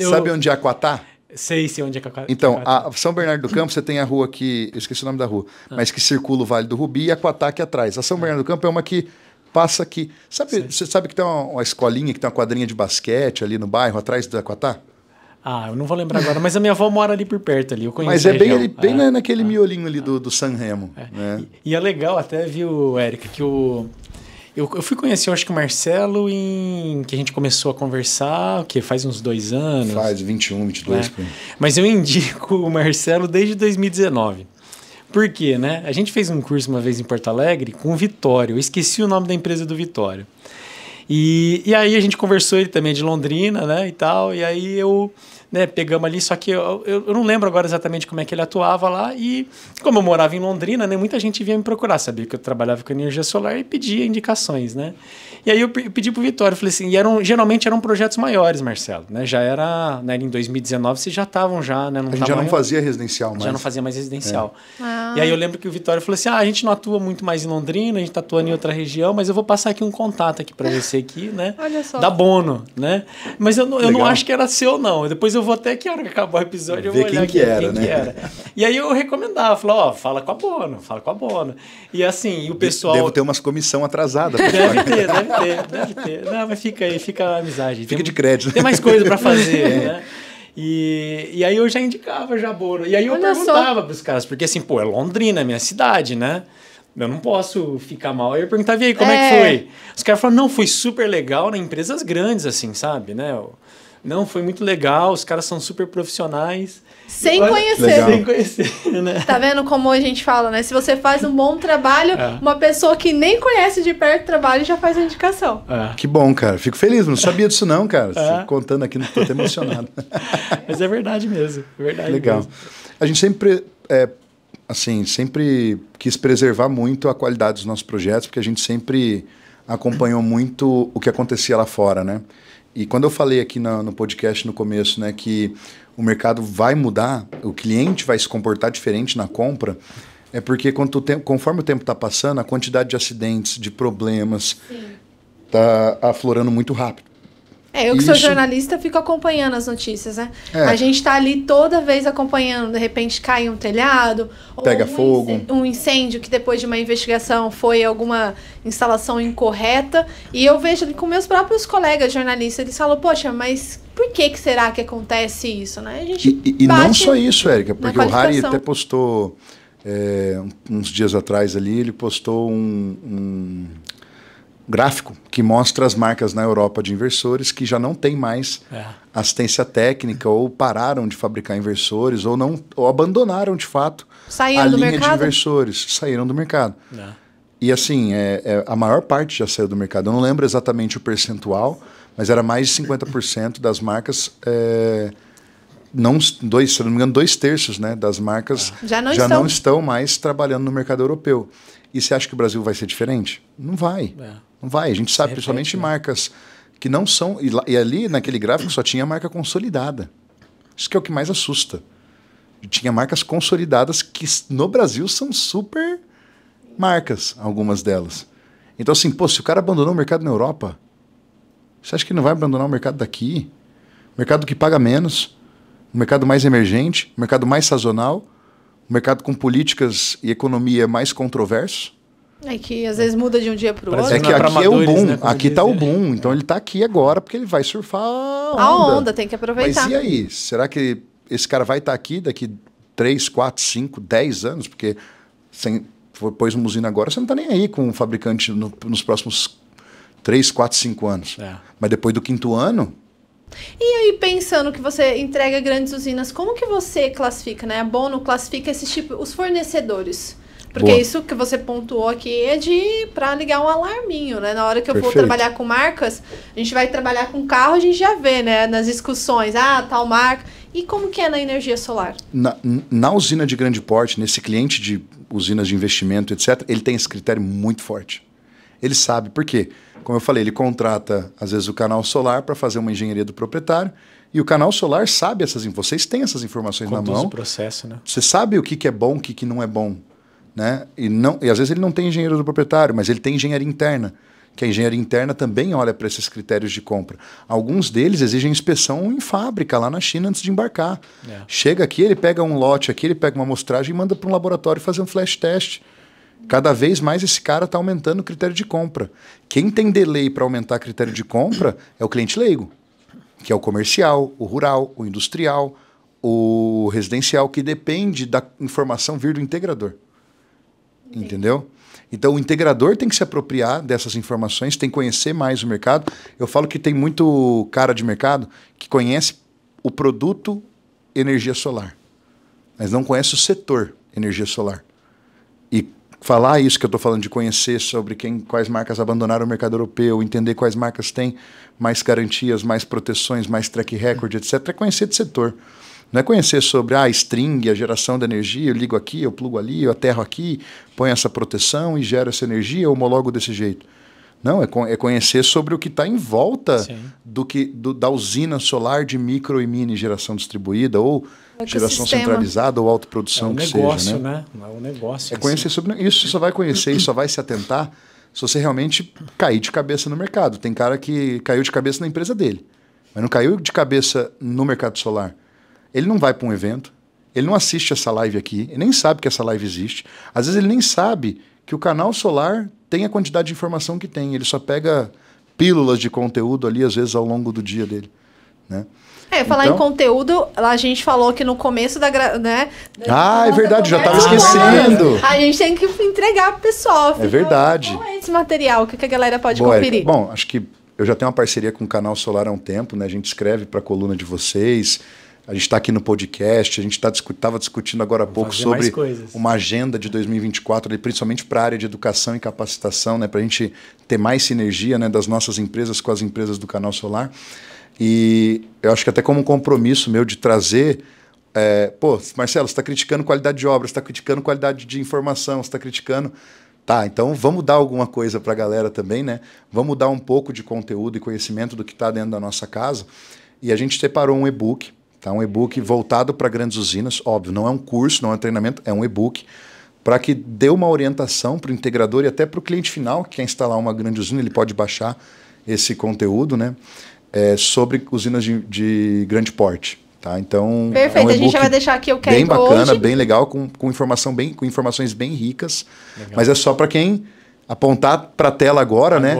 Sabe onde é Aquatá? Sei onde é Aquatá. Então, a São Bernardo do Campo, você tem a rua que... Eu esqueci o nome da rua. Mas que circula o Vale do Rubi e Aquatá aqui atrás. A São Bernardo do Campo é uma que passa aqui. Você sabe que tem uma escolinha, que tem uma quadrinha de basquete ali no bairro, atrás do Aquatá? Eu não vou lembrar agora, mas a minha avó mora ali por perto ali, eu conheço. Mas é bem naquele miolinho ali do San Remo. Né? E é legal até, viu, Érica, que eu fui conhecer, eu acho que o Marcelo, que a gente começou a conversar, que faz uns 2 anos. Faz 21, 22. Né? Mas eu indico o Marcelo desde 2019. Por quê, né? A gente fez um curso uma vez em Porto Alegre com o Vitório. Eu esqueci o nome da empresa do Vitório. E aí a gente conversou, ele também é de Londrina, né, e tal, e aí pegamos ali, só que eu não lembro agora exatamente como é que ele atuava lá, e como eu morava em Londrina, né, muita gente vinha me procurar, sabia que eu trabalhava com energia solar e pedia indicações, né. E aí eu pedi pro Vitório, falei assim, geralmente eram projetos maiores, Marcelo, né, já era, né, em 2019 vocês já estavam né, a gente já não fazia residencial mais. Já não fazia mais residencial. E aí eu lembro que o Vitório falou assim, a gente não atua muito mais em Londrina, a gente tá atuando em outra região, mas eu vou passar aqui um contato aqui para você aqui, né, Olha só. da Bono, né, mas eu não acho que era seu, não, depois eu vou até que a hora que acabar o episódio eu vou olhar quem era. E aí eu recomendava, falava, fala com a Bono. E assim, e o pessoal... Devo ter umas comissão atrasada. Deve ter. Não, mas fica aí, fica a amizade. Fica de crédito. Tem mais coisa para fazer, né? E aí eu já indicava já Bono. E aí eu perguntava para os caras, porque assim, é Londrina, é minha cidade, né? Eu não posso ficar mal. Aí eu perguntava, e aí, como é que foi? Os caras falaram, não, foi super legal, né? Empresas grandes, assim, sabe, né? Não, foi muito legal, os caras são super profissionais. Sem conhecer, né? Tá vendo como a gente fala, né? Se você faz um bom trabalho, uma pessoa que nem conhece de perto o trabalho já faz a indicação. Que bom, cara. Fico feliz, não sabia disso não, cara. Você contando aqui, tô até emocionado. Mas é verdade mesmo, Legal. Mesmo. A gente sempre quis preservar muito a qualidade dos nossos projetos, porque a gente sempre acompanhou muito o que acontecia lá fora, né? E quando eu falei aqui no podcast no começo, né, que o mercado vai mudar, o cliente vai se comportar diferente na compra, é porque conforme o tempo está passando, a quantidade de acidentes, de problemas, está aflorando muito rápido. Eu que sou jornalista fico acompanhando as notícias, né? A gente está ali toda vez acompanhando, de repente cai um telhado, pega fogo, um incêndio que depois de uma investigação foi alguma instalação incorreta, e eu vejo ali com meus próprios colegas jornalistas, eles falam, poxa, mas por que será que acontece isso, né? A gente e não só isso, Érica, porque o Harry até postou uns dias atrás ali, ele postou um gráfico que mostra as marcas na Europa de inversores que já não tem mais assistência técnica ou pararam de fabricar inversores ou abandonaram de fato a linha de inversores, saíram do mercado. E assim, a maior parte já saiu do mercado. Eu não lembro exatamente o percentual, mas era mais de 50% das marcas se eu não me engano, 2/3, né, das marcas já não estão mais trabalhando no mercado europeu. E você acha que o Brasil vai ser diferente? Não vai. Não vai. A gente sabe, principalmente marcas que não são... E ali, naquele gráfico, só tinha marca consolidada. Isso que é o que mais assusta. Tinha marcas consolidadas que no Brasil são super marcas, algumas delas. Então, assim, pô, se o cara abandonou o mercado na Europa, você acha que ele não vai abandonar o mercado daqui? Mercado que paga menos, um mercado mais emergente, um mercado mais sazonal, um mercado com políticas e economia mais controversos. É que às vezes muda de um dia para o outro. É que aqui é o boom, né, aqui está o boom. Então ele está aqui agora porque ele vai surfar a onda, tem que aproveitar. Mas e aí? Será que esse cara vai estar aqui daqui 3, 4, 5, 10 anos? Porque sem pôs uma usina agora, você não está nem aí com o fabricante nos próximos 3, 4, 5 anos. Mas depois do 5º ano... E aí, pensando que você entrega grandes usinas, como que você classifica, né? A Bono classifica esse tipo, os fornecedores. Porque isso que você pontuou aqui é para ligar um alarminho, né? Na hora que eu for trabalhar com marcas, a gente vai trabalhar com carro, a gente já vê, né? Nas discussões, tal marca. E como que é na energia solar? Na usina de grande porte, nesse cliente de usinas de investimento, etc., ele tem esse critério muito forte. Ele sabe por quê? Como eu falei, ele contrata, às vezes, o canal solar para fazer uma engenharia do proprietário, e o canal solar sabe vocês têm essas informações na mão. O processo, né? Você sabe o que é bom, o que não é bom. Né? E às vezes ele não tem engenheiro do proprietário, mas ele tem engenharia interna, que a engenharia interna também olha para esses critérios de compra. Alguns deles exigem inspeção em fábrica, lá na China, antes de embarcar. Chega aqui, ele pega um lote aqui, ele pega uma amostragem e manda para um laboratório fazer um flash test. Cada vez mais esse cara está aumentando o critério de compra. Quem tem delay para aumentar critério de compra é o cliente leigo, que é o comercial, o rural, o industrial, o residencial, que depende da informação vir do integrador. Entendeu? Então o integrador tem que se apropriar dessas informações, tem que conhecer mais o mercado. Eu falo que tem muito cara de mercado que conhece o produto energia solar, mas não conhece o setor energia solar. E falar isso que eu estou falando de conhecer sobre quais marcas abandonaram o mercado europeu, entender quais marcas têm mais garantias, mais proteções, mais track record, etc., é conhecer de setor. Não é conhecer sobre a string, a geração da energia, eu ligo aqui, eu plugo ali, eu aterro aqui, ponho essa proteção e gero essa energia, eu homologo desse jeito. Não, é conhecer sobre o que está em volta da usina solar de micro e mini geração distribuída, ou geração centralizada, ou autoprodução, que negócio, seja. Né? É um negócio. É conhecer sobre isso, você só vai conhecer e só vai se atentar se você realmente cair de cabeça no mercado. Tem cara que caiu de cabeça na empresa dele, mas não caiu de cabeça no mercado solar. Ele não vai para um evento, ele não assiste essa live aqui, ele nem sabe que essa live existe. Às vezes ele nem sabe que o canal solar tem a quantidade de informação que tem. Ele só pega pílulas de conteúdo ali, às vezes, ao longo do dia dele. Né? Falar em conteúdo, a gente falou que no começo né? É verdade, já estava esquecendo. A gente tem que entregar para o pessoal. É verdade. Qual é esse material? O que a galera pode conferir? Bom, acho que eu já tenho uma parceria com o Canal Solar há um tempo, né? A gente escreve para a coluna de vocês. A gente está aqui no podcast, a gente estava discutindo agora há pouco sobre uma agenda de 2024, principalmente para a área de educação e capacitação, né, para a gente ter mais sinergia, né, das nossas empresas com as empresas do Canal Solar. E eu acho que até como um compromisso meu de trazer... Marcelo, você está criticando qualidade de obra, você está criticando qualidade de informação, você está criticando... Tá, então vamos dar alguma coisa para a galera também, né? Vamos dar um pouco de conteúdo e conhecimento do que está dentro da nossa casa. E a gente separou um e-book. Tá, um e-book voltado para grandes usinas, óbvio, não é um curso, não é um treinamento, é um e-book, para que dê uma orientação para o integrador e até para o cliente final, que quer instalar uma grande usina, ele pode baixar esse conteúdo, né, sobre usinas de grande porte. Tá? Então, perfeito, a gente já vai deixar aqui o QR Code. Bem bacana, bem legal, com informações bem ricas, legal. Mas é só para quem... apontar para a tela agora, né?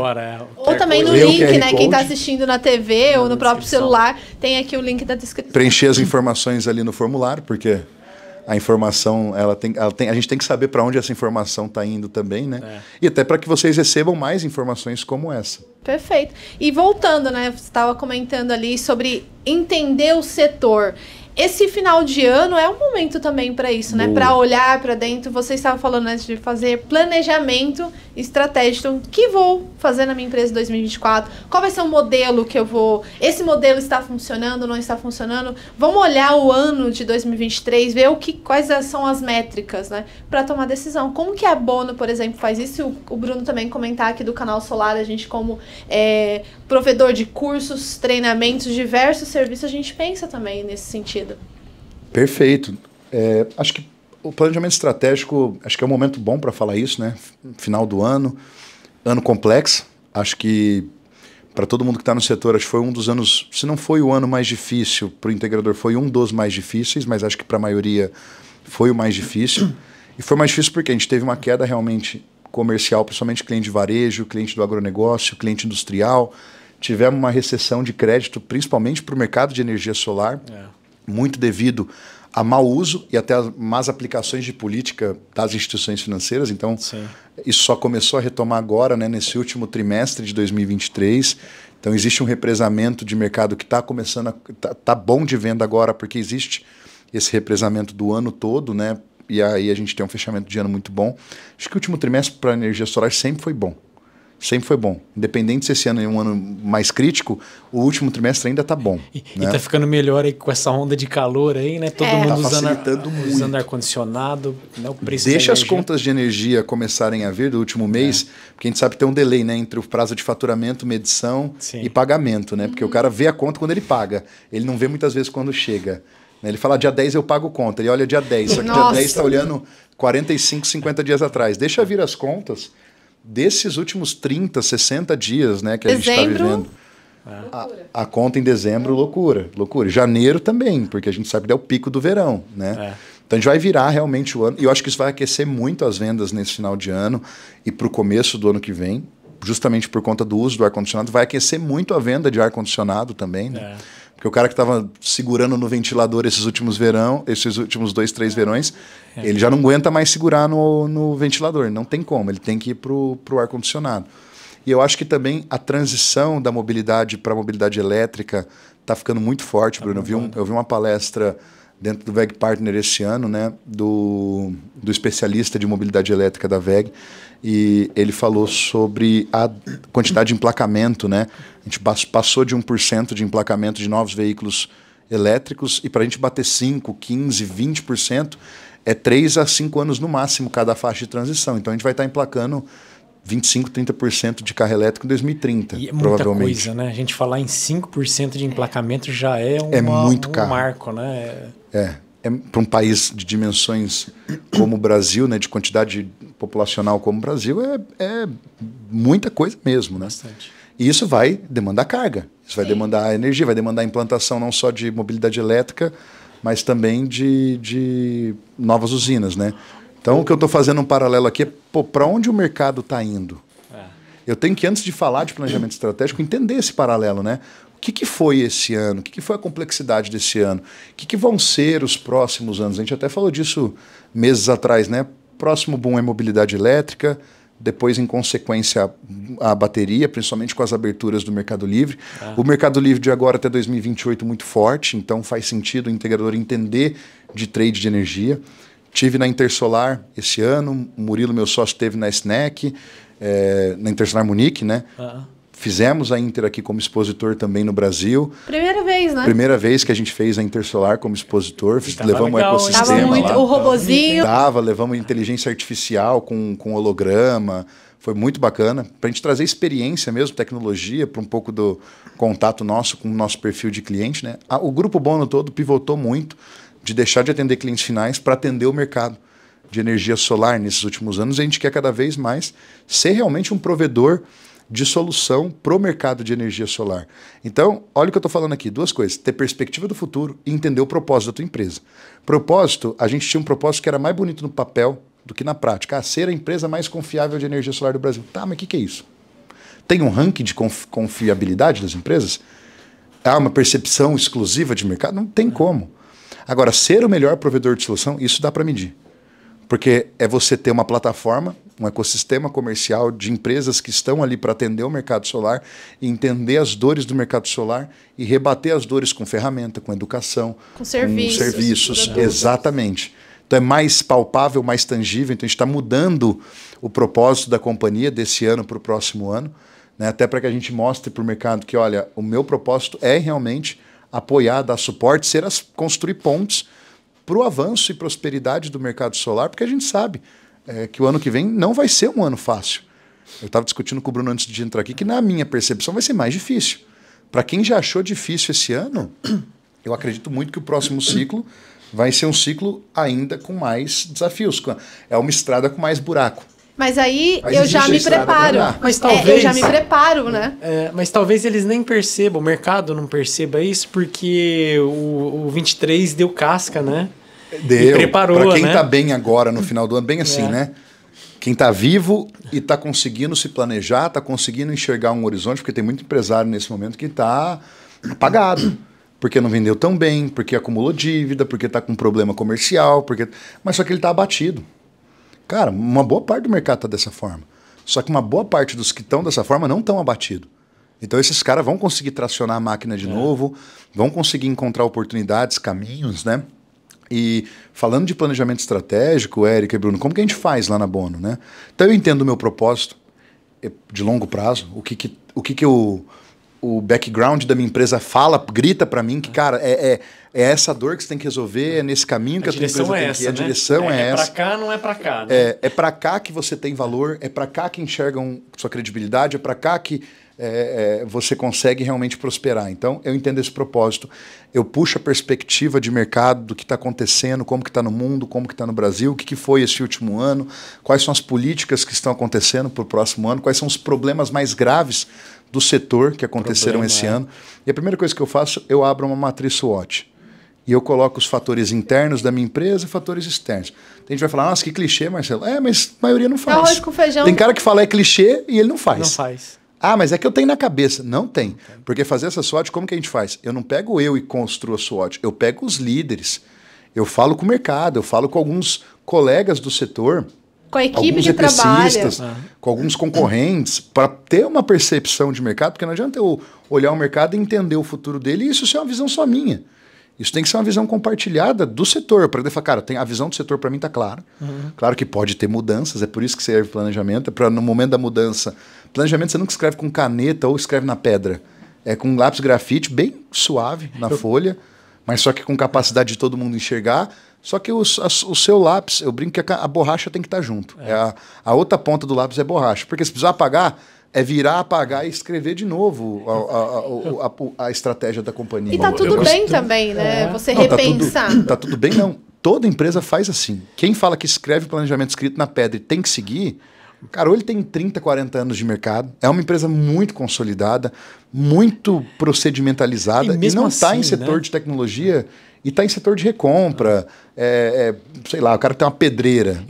Ou também no link, né? Quem está assistindo na TV ou no próprio celular, tem aqui o link da descrição. Preencher as informações ali no formulário, porque a informação, a gente tem que saber para onde essa informação está indo também, né? E até para que vocês recebam mais informações como essa. Perfeito. E voltando, né? Você estava comentando ali sobre entender o setor. esse final de ano é um momento também para isso, né? Para olhar para dentro. Você estava falando antes de fazer planejamento estratégico. Então, o que vou fazer na minha empresa em 2024? Qual vai ser o modelo que eu vou... Esse modelo está funcionando, não está funcionando? Vamos olhar o ano de 2023, ver quais são as métricas, né? Para tomar decisão. Como que a Bono, por exemplo, faz isso? O Bruno também comentar aqui do Canal Solar, a gente como provedor de cursos, treinamentos, diversos serviços, a gente pensa também nesse sentido. Perfeito. Acho que o planejamento estratégico, acho que é um momento bom para falar isso, né? Final do ano complexo. Acho que para todo mundo que está no setor, acho que foi um dos anos, se não foi o ano mais difícil, para o integrador foi um dos mais difíceis, mas acho que para a maioria foi o mais difícil. E foi mais difícil porque a gente teve uma queda realmente comercial, principalmente cliente de varejo, cliente do agronegócio, cliente industrial. Tivemos uma recessão de crédito, principalmente para o mercado de energia solar, muito devido a mau uso e até as más aplicações de política das instituições financeiras. Então, isso só começou a retomar agora, né, nesse último trimestre de 2023. Então, existe um represamento de mercado que está começando tá bom de venda agora, porque existe esse represamento do ano todo, né? E aí a gente tem um fechamento de ano muito bom. Acho que o último trimestre para a energia solar sempre foi bom. Sempre foi bom. Independente se esse ano é um ano mais crítico, o último trimestre ainda está bom. E está ficando melhor aí com essa onda de calor aí, né? Todo mundo usando ar-condicionado, né? O preço Deixa as contas de energia começarem a vir do último mês, porque a gente sabe que tem um delay, né, entre o prazo de faturamento, medição e pagamento, né? Porque o cara vê a conta quando ele paga. Ele não vê muitas vezes quando chega. Ele fala, dia 10 eu pago conta. Ele olha dia 10, só que dia 10 está olhando 45, 50 dias atrás. Deixa vir as contas desses últimos 30, 60 dias, né, que a gente está vivendo. A conta em dezembro, loucura. Janeiro também, porque a gente sabe que é o pico do verão, né? Então a gente vai virar realmente o ano. E eu acho que isso vai aquecer muito as vendas nesse final de ano e para o começo do ano que vem, justamente por conta do uso do ar-condicionado. Vai aquecer muito a venda de ar-condicionado também, né? Porque o cara que estava segurando no ventilador esses últimos 2, 3 verões, ele já não aguenta mais segurar no ventilador. Não tem como, ele tem que ir para o ar-condicionado. E eu acho que também a transição da mobilidade para a mobilidade elétrica está ficando muito forte, Bruno. Eu vi uma palestra dentro do WEG Partner esse ano, né, do especialista de mobilidade elétrica da WEG, e ele falou sobre a quantidade de emplacamento, né? A gente passou de 1% de emplacamento de novos veículos elétricos, e para a gente bater 5%, 15%, 20%, é 3 a 5 anos no máximo cada faixa de transição. Então a gente vai estar emplacando 25%, 30% de carro elétrico em 2030, e é muita provavelmente. Coisa, né? A gente falar em 5% de emplacamento já é muito um caro. Marco, né? Para um país de dimensões como o Brasil, né, de quantidade populacional como o Brasil, é muita coisa mesmo, né? Bastante. E isso vai demandar carga, isso vai demandar energia, vai demandar implantação não só de mobilidade elétrica, mas também de novas usinas, né? Então, o que eu estou fazendo um paralelo aqui é, para onde o mercado está indo? Eu tenho que, antes de falar de planejamento estratégico, entender esse paralelo, né? O que foi esse ano? O que foi a complexidade desse ano? O que vão ser os próximos anos? A gente até falou disso meses atrás, né? Próximo boom é mobilidade elétrica, depois, em consequência, a bateria, principalmente com as aberturas do Mercado Livre. O Mercado Livre de agora até 2028 muito forte, então faz sentido o integrador entender de trade de energia. Tive na Intersolar esse ano, o Murilo, meu sócio, teve na SNEC, na Intersolar Munique, né? Fizemos a Inter aqui como expositor também no Brasil. Primeira vez, né? Primeira vez que a gente fez a Intersolar como expositor. Levamos legal, o ecossistema tava muito, lá. o robozinho. Levamos inteligência artificial com holograma. Foi muito bacana. Para a gente trazer experiência mesmo, tecnologia, para um pouco do contato nosso com o nosso perfil de cliente, né? O Grupo Bono todo pivotou muito de deixar de atender clientes finais para atender o mercado de energia solar nesses últimos anos. A gente quer cada vez mais ser realmente um provedor de solução para o mercado de energia solar. Então, olha o que eu estou falando aqui, duas coisas: ter perspectiva do futuro e entender o propósito da tua empresa. Propósito, a gente tinha um propósito que era mais bonito no papel do que na prática. Ser a empresa mais confiável de energia solar do Brasil. Tá, mas o que é isso? Tem um ranking de confiabilidade das empresas? Há uma percepção exclusiva de mercado? Não tem como. Agora, ser o melhor provedor de solução, isso dá para medir. Porque é você ter uma plataforma um ecossistema comercial de empresas que estão ali para atender o mercado solar, e entender as dores do mercado solar e rebater as dores com ferramenta, com educação, com serviços. Exatamente. Então é mais palpável, mais tangível. Então a gente está mudando o propósito da companhia desse ano para o próximo ano, né? Até para que a gente mostre para o mercado que, olha, o meu propósito é realmente apoiar, dar suporte, construir pontes para o avanço e prosperidade do mercado solar, porque a gente sabe que o ano que vem não vai ser um ano fácil. Eu estava discutindo com o Bruno antes de entrar aqui que, na minha percepção, vai ser mais difícil. Para quem já achou difícil esse ano, eu acredito muito que o próximo ciclo vai ser um ciclo ainda com mais desafios. É uma estrada com mais buraco. Mas aí eu já me preparo. Mas talvez, eu já me preparo, né? Mas talvez eles nem percebam, o mercado não perceba isso, porque o 23 deu casca, né? Deu. Preparou, para quem né? está bem agora, no final do ano, bem assim, né? Quem está vivo e está conseguindo se planejar, está conseguindo enxergar um horizonte, porque tem muito empresário nesse momento que está apagado. Porque não vendeu tão bem, porque acumulou dívida, porque está com problema comercial, mas só que ele está abatido. Cara, uma boa parte do mercado está dessa forma. Só que uma boa parte dos que estão dessa forma não estão abatidos. Então esses caras vão conseguir tracionar a máquina de novo, vão conseguir encontrar oportunidades, caminhos, né? E falando de planejamento estratégico, Érica e Bruno, como que a gente faz lá na Bono, né? Então eu entendo o meu propósito de longo prazo, o que o background da minha empresa grita para mim que, cara, é essa dor que você tem que resolver, é nesse caminho que a tua empresa tem que ir. A direção é essa. É para cá, não é para cá. Né? É para cá que você tem valor, é para cá que enxergam sua credibilidade, é para cá que você consegue realmente prosperar. Então, eu entendo esse propósito. Eu puxo a perspectiva de mercado, do que está acontecendo, como que está no mundo, como que está no Brasil, o que foi esse último ano, quais são as políticas que estão acontecendo para o próximo ano, quais são os problemas mais graves do setor que aconteceram esse ano. E a primeira coisa que eu faço, eu abro uma matriz SWOT. E eu coloco os fatores internos da minha empresa e fatores externos. Tem gente que vai falar, nossa, que clichê, Marcelo. Mas a maioria não faz. Arroz com feijão. Tem cara que fala é clichê e ele não faz. Não faz. Ah, mas é que eu tenho na cabeça. Não tem. Porque fazer essa SWOT, como que a gente faz? Eu não pego eu e construo a SWOT. Eu pego os líderes. Eu falo com o mercado. Eu falo com alguns colegas do setor. Com a equipe que trabalha. Com alguns concorrentes, para ter uma percepção de mercado, porque não adianta eu olhar o mercado e entender o futuro dele, e isso ser uma visão só minha. Isso tem que ser uma visão compartilhada do setor, para falar, cara, a visão do setor para mim está clara. Claro que pode ter mudanças, é por isso que serve planejamento, é para no momento da mudança. Planejamento você nunca escreve com caneta ou escreve na pedra. É com lápis grafite, bem suave na folha, mas só que com capacidade de todo mundo enxergar. Só que o seu lápis, eu brinco que a borracha tem que estar junto. A outra ponta do lápis é borracha. Porque se precisar apagar, é virar, apagar e escrever de novo a estratégia da companhia. E tá tudo bem também, né? Você repensar. Tá tudo bem, não. Toda empresa faz assim. Quem fala que escreve planejamento escrito na pedra e tem que seguir, cara, ou ele tem 30, 40 anos de mercado, é uma empresa muito consolidada, muito procedimentalizada e não está em setor de tecnologia e está em setor de recompra. Sei lá, o cara que tem uma pedreira.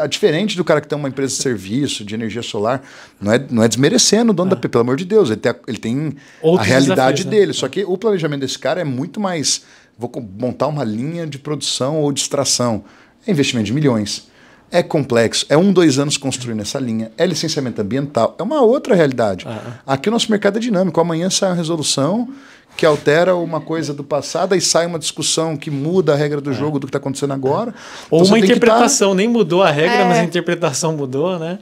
É diferente do cara que tem uma empresa de serviço, de energia solar. Não é desmerecendo o dono da pelo amor de Deus. Ele tem a realidade dele. Só que o planejamento desse cara é muito mais... Vou montar uma linha de produção ou de extração. É investimento de milhões. É complexo. É 1, 2 anos construindo essa linha. É licenciamento ambiental. É uma outra realidade. Aqui o nosso mercado é dinâmico. Amanhã sai uma resolução que altera uma coisa do passado e sai uma discussão que muda a regra do jogo do que está acontecendo agora. Ou então, uma interpretação, nem mudou a regra, mas a interpretação mudou, né?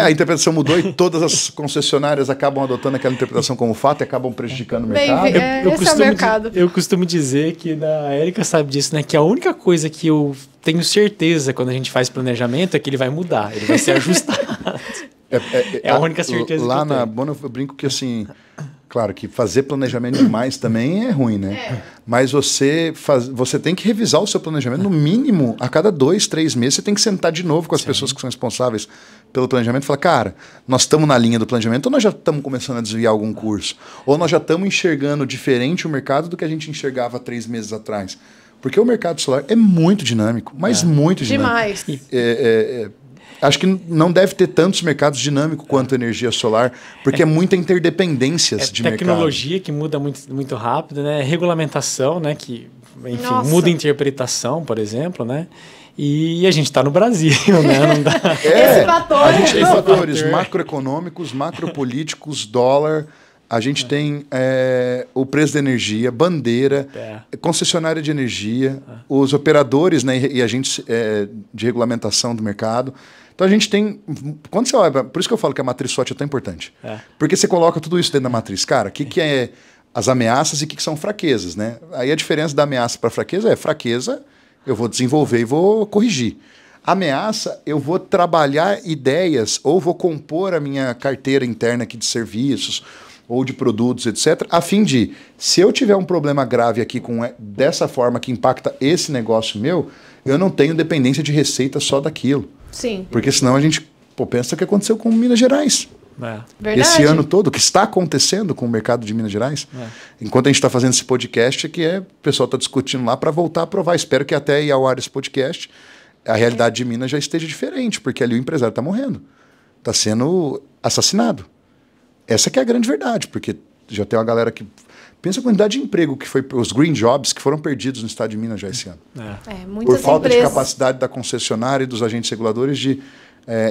A interpretação mudou e todas as concessionárias acabam adotando aquela interpretação como fato e acabam prejudicando o mercado. Esse é o mercado. Eu costumo dizer que a Érica sabe disso, né? Que a única coisa que eu tenho certeza quando a gente faz planejamento é que ele vai mudar, ele vai ser ajustado. É a única certeza lá que eu tenho. Na Bono eu brinco que assim... Claro que fazer planejamento demais também é ruim, né? Mas você tem que revisar o seu planejamento no mínimo a cada 2, 3 meses. Você tem que sentar de novo com as pessoas que são responsáveis pelo planejamento e falar, cara, nós estamos na linha do planejamento ou nós já estamos começando a desviar algum curso? Ou nós já estamos enxergando diferente o mercado do que a gente enxergava 3 meses atrás? Porque o mercado solar é muito dinâmico, mas muito dinâmico. Demais. Acho que não deve ter tantos mercados dinâmicos quanto a energia solar, porque é muita interdependência de mercado. Tecnologia que muda muito, muito rápido, né? Regulamentação, né? Que, enfim, muda a interpretação, por exemplo, né? E a gente está no Brasil, né? Não dá... Esse fator. A gente tem fatores macroeconômicos, macropolíticos, dólar. A gente tem o preço da energia, bandeira, concessionária de energia, os operadores, né, e agentes de regulamentação do mercado. Então a gente tem... Quando você olha, por isso que eu falo que a matriz SWOT é tão importante. Porque você coloca tudo isso dentro da matriz. Cara, o que é as ameaças e o que são fraquezas, né? Aí a diferença da ameaça para fraqueza é fraqueza, eu vou desenvolver e vou corrigir. Ameaça, eu vou trabalhar ideias ou vou compor a minha carteira interna aqui de serviços ou de produtos, etc., a fim de, se eu tiver um problema grave aqui dessa forma que impacta esse negócio meu, eu não tenho dependência de receita só daquilo. Sim. Porque senão a gente pensa o que aconteceu com Minas Gerais. Verdade. Esse ano todo, o que está acontecendo com o mercado de Minas Gerais. Enquanto a gente está fazendo esse podcast, o pessoal está discutindo lá para voltar a aprovar. Espero que até ir ao ar esse podcast, a realidade de Minas já esteja diferente, porque ali o empresário está morrendo. Está sendo assassinado. Essa que é a grande verdade, porque já tem uma galera que... Pensa a quantidade de emprego que foi... Os green jobs que foram perdidos no estado de Minas já esse ano. Muitas por falta empresas... de capacidade da concessionária e dos agentes reguladores de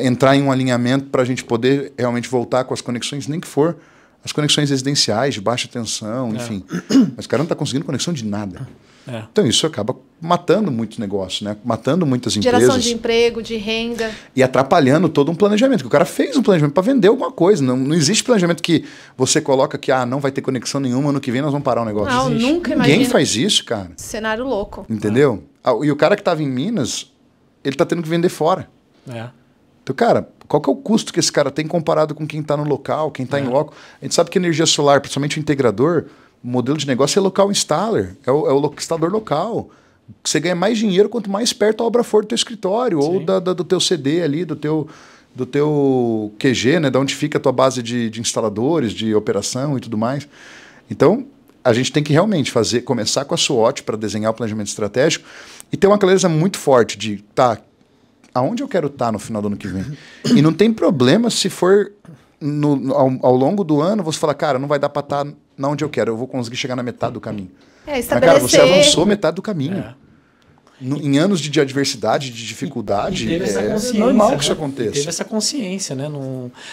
entrar em um alinhamento para a gente poder realmente voltar com as conexões, nem que for as conexões residenciais, de baixa tensão, enfim. Mas o cara não está conseguindo conexão de nada. Então isso acaba matando muitos negócios, né? Matando muitas empresas. Geração de emprego, de renda. E atrapalhando todo um planejamento. Que o cara fez um planejamento para vender alguma coisa. Não existe planejamento que você coloca que não vai ter conexão nenhuma, ano que vem nós vamos parar o negócio. Não, nunca imagina. Ninguém faz isso, cara. Cenário louco. Entendeu? E o cara que estava em Minas, ele está tendo que vender fora. Então, cara, qual que é o custo que esse cara tem comparado com quem está no local, quem está em loco? A gente sabe que energia solar, principalmente o integrador, o modelo de negócio é local installer, é o instalador local. Você ganha mais dinheiro quanto mais perto a obra for do teu escritório, ou do teu CD ali, do teu QG, né, da onde fica a tua base de instaladores, de operação e tudo mais. Então, a gente tem que realmente começar com a SWOT para desenhar o planejamento estratégico e ter uma clareza muito forte de, aonde eu quero estar no final do ano que vem? E não tem problema se for ao longo do ano você falar, cara, não vai dar para estar na onde eu quero, eu vou conseguir chegar na metade do caminho. Estabelecer... Mas, cara, você avançou metade do caminho. Em anos de adversidade, de dificuldade, é normal que isso aconteça. Teve essa consciência, né?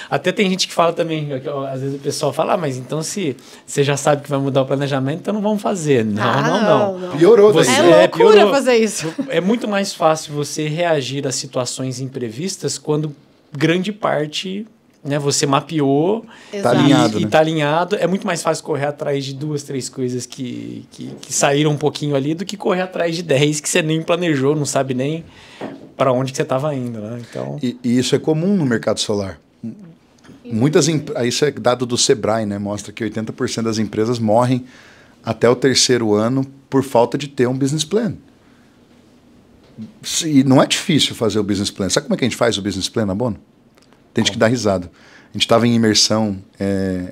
Até tem gente que fala também, às vezes o pessoal fala, mas então se você já sabe que vai mudar o planejamento, então não vamos fazer. Não. Piorou. É loucura fazer isso. É muito mais fácil você reagir a situações imprevistas quando grande parte... Né, você mapeou e está alinhado. É muito mais fácil correr atrás de 2, 3 coisas que saíram um pouquinho ali do que correr atrás de 10 que você nem planejou, não sabe nem para onde que você estava indo. Né? Então... E isso é comum no mercado solar. Isso é dado do Sebrae, né? Mostra que 80% das empresas morrem até o 3º ano por falta de ter um business plan. E não é difícil fazer o business plan. Sabe como é que a gente faz o business plan na Abono? Tem gente que dá risada. A gente estava em imersão